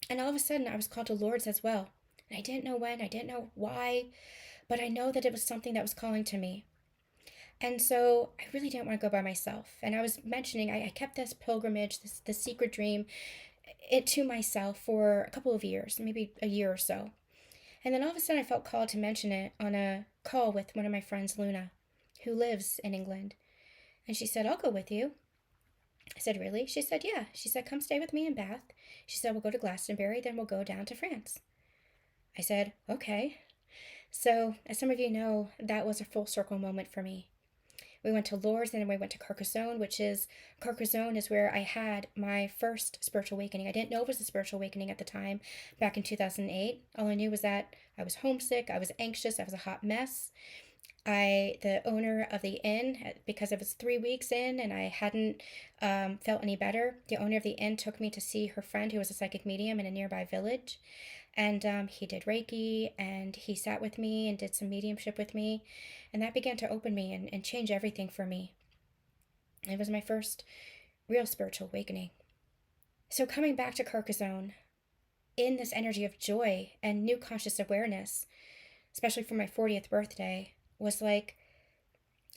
and all of a sudden I was called to Lourdes as well. And I didn't know when, I didn't know why, but I know that it was something that was calling to me. And so I really didn't want to go by myself. And I was mentioning, I kept this pilgrimage, this secret dream, to myself for a couple of years, maybe a year or so. And then all of a sudden I felt called to mention it on a call with one of my friends, Luna, who lives in England. And she said, I'll go with you. I said, really? She said, yeah. She said, come stay with me in Bath. She said, we'll go to Glastonbury, then we'll go down to France. I said, okay. So, as some of you know, that was a full circle moment for me. We went to Lourdes and then we went to Carcassonne, Carcassonne is where I had my first spiritual awakening. I didn't know it was a spiritual awakening at the time, back in 2008. All I knew was that I was homesick, I was anxious, I was a hot mess. The owner of the inn, because it was 3 weeks in and I hadn't felt any better, the owner of the inn took me to see her friend who was a psychic medium in a nearby village. And he did Reiki, and he sat with me and did some mediumship with me. And that began to open me and change everything for me. It was my first real spiritual awakening. So coming back to Carcassonne, in this energy of joy and new conscious awareness, especially for my 40th birthday, was like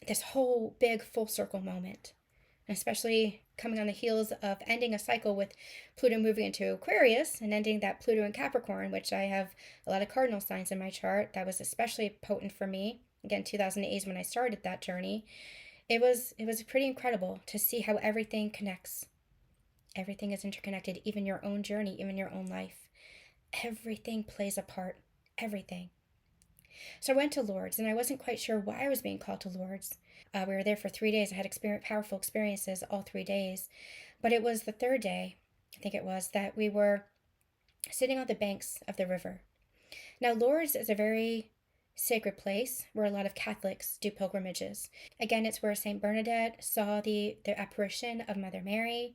this whole big full circle moment. Especially coming on the heels of ending a cycle with Pluto moving into Aquarius and ending that Pluto in Capricorn, which I have a lot of cardinal signs in my chart. That was especially potent for me. Again, 2008 is when I started that journey. It was pretty incredible to see how everything connects. Everything is interconnected, even your own journey, even your own life. Everything plays a part. Everything. So I went to Lourdes, and I wasn't quite sure why I was being called to Lourdes. We were there for 3 days. I had powerful experiences all 3 days. But it was the third day, I think it was, that we were sitting on the banks of the river. Now, Lourdes is a very sacred place where a lot of Catholics do pilgrimages. Again, it's where Saint Bernadette saw the apparition of Mother Mary.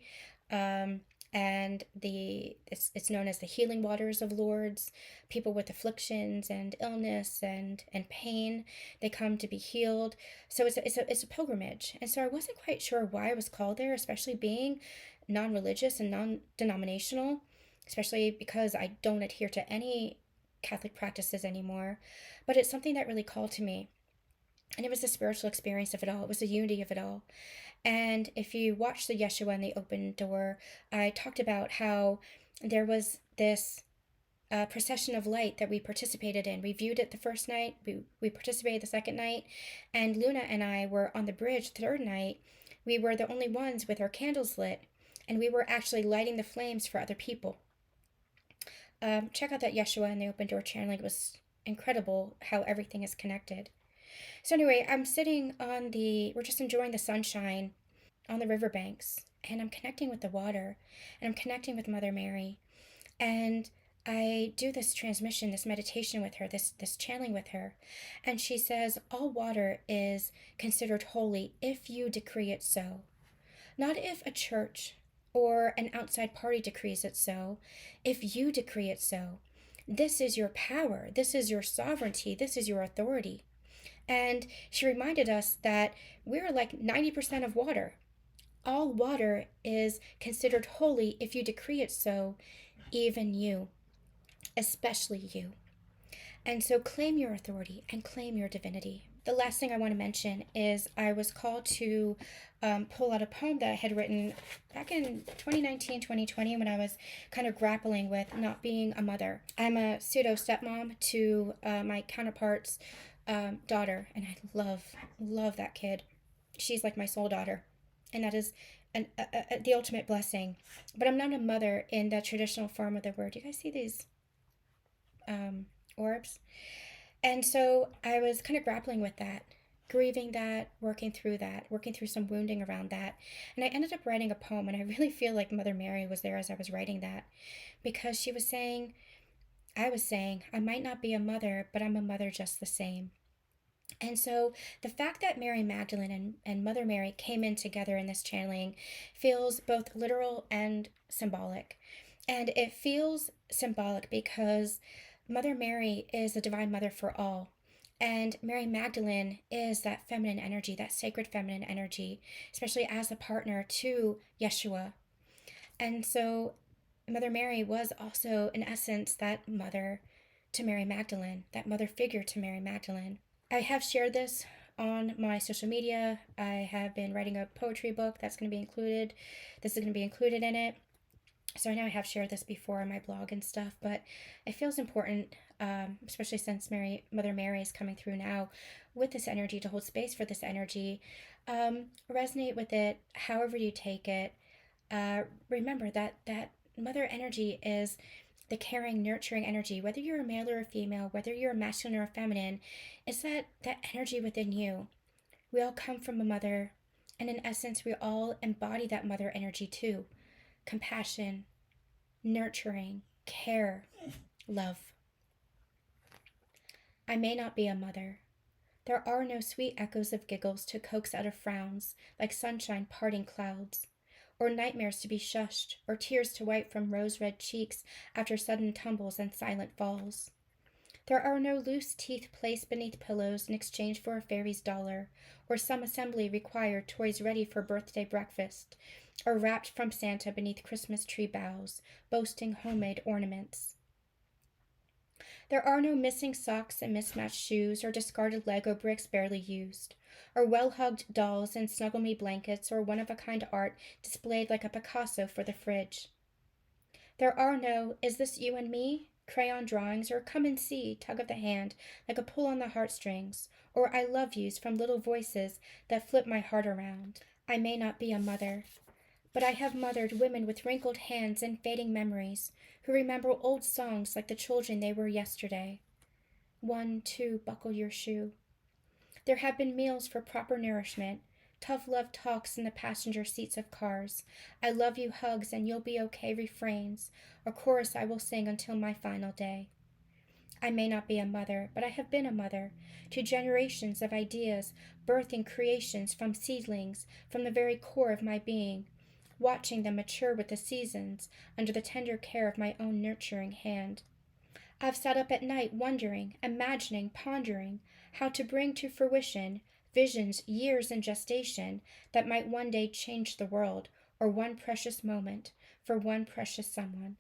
And it's known as the healing waters of Lourdes. People with afflictions and illness and pain, they come to be healed. So it's a pilgrimage. And so I wasn't quite sure why I was called there, especially being non-religious and non-denominational, especially because I don't adhere to any Catholic practices anymore. But it's something that really called to me. And it was the spiritual experience of it all. It was the unity of it all. And if you watch the Yeshua and the Open Door, I talked about how there was this procession of light that we participated in. We viewed it the first night, we participated the second night, and Luna and I were on the bridge the third night, We were the only ones with our candles lit, and we were actually lighting the flames for other people. Check out that Yeshua and the Open Door channeling. It was incredible how everything is connected. So anyway, we're just enjoying the sunshine on the riverbanks, and I'm connecting with the water, and I'm connecting with Mother Mary, and I do this transmission, this meditation with her, this channeling with her, and she says, all water is considered holy if you decree it so. Not if a church or an outside party decrees it so, if you decree it so. This is your power, this is your sovereignty, this is your authority. And she reminded us that we're like 90% of water. All water is considered holy if you decree it so, even you, especially you. And so claim your authority and claim your divinity. The last thing I want to mention is I was called to pull out a poem that I had written back in 2019, 2020 when I was kind of grappling with not being a mother. I'm a pseudo stepmom to my counterpart's daughter, and I love that kid. She's like my soul daughter, and that is the ultimate blessing. But I'm not a mother in the traditional form of the word. You guys see these orbs? And so I was kind of grappling with that, grieving that, working through some wounding around that. And I ended up writing a poem, and I really feel like Mother Mary was there as I was writing that, because she was saying, I was saying, I might not be a mother, but I'm a mother just the same. And so the fact that Mary Magdalene and Mother Mary came in together in this channeling feels both literal and symbolic. And it feels symbolic because Mother Mary is the Divine Mother for all. And Mary Magdalene is that feminine energy, that sacred feminine energy, especially as a partner to Yeshua. And so Mother Mary was also, in essence, that mother to Mary Magdalene, that mother figure to Mary Magdalene. I have shared this on my social media. I have been writing a poetry book that's going to be included. This is going to be included in it. So I know I have shared this before on my blog and stuff, but it feels important, especially since Mother Mary is coming through now with this energy, to hold space for this energy. Resonate with it however you take it. Remember that mother energy is the caring, nurturing energy, whether you're a male or a female, whether you're a masculine or a feminine, it's that energy within you. We all come from a mother, and in essence, we all embody that mother energy too. Compassion, nurturing, care, love. I may not be a mother. There are no sweet echoes of giggles to coax out of frowns, like sunshine parting clouds, or nightmares to be shushed, or tears to wipe from rose-red cheeks after sudden tumbles and silent falls. There are no loose teeth placed beneath pillows in exchange for a fairy's dollar, or some assembly required toys ready for birthday breakfast, or wrapped from Santa beneath Christmas tree boughs, boasting homemade ornaments. There are no missing socks and mismatched shoes, or discarded Lego bricks barely used, or well-hugged dolls and snuggle-me blankets, or one-of-a-kind art displayed like a Picasso for the fridge. There are no, is this you and me? Crayon drawings, or come and see, tug of the hand, like a pull on the heartstrings, or I love yous from little voices that flip my heart around. I may not be a mother, but I have mothered women with wrinkled hands and fading memories, who remember old songs like the children they were yesterday. 1, 2, buckle your shoe. There have been meals for proper nourishment, tough love talks in the passenger seats of cars, I love you hugs and you'll be okay refrains, a chorus I will sing until my final day. I may not be a mother, but I have been a mother to generations of ideas, birthing creations from seedlings, from the very core of my being, watching them mature with the seasons under the tender care of my own nurturing hand. I've sat up at night wondering, imagining, pondering how to bring to fruition visions years in gestation that might one day change the world, or one precious moment for one precious someone.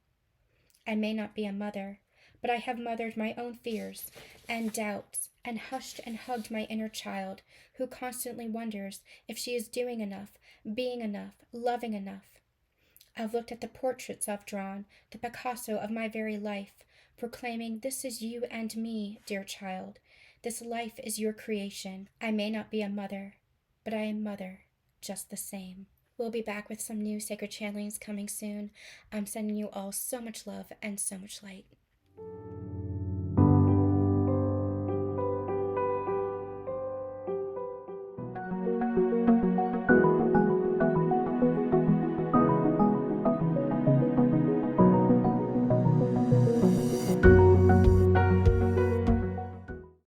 I may not be a mother, but I have mothered my own fears and doubts and hushed and hugged my inner child who constantly wonders if she is doing enough, being enough, loving enough. I've looked at the portraits I've drawn, the Picasso of my very life, proclaiming, this is you and me, dear child. This life is your creation. I may not be a mother, but I am mother just the same. We'll be back with some new sacred channelings coming soon. I'm sending you all so much love and so much light.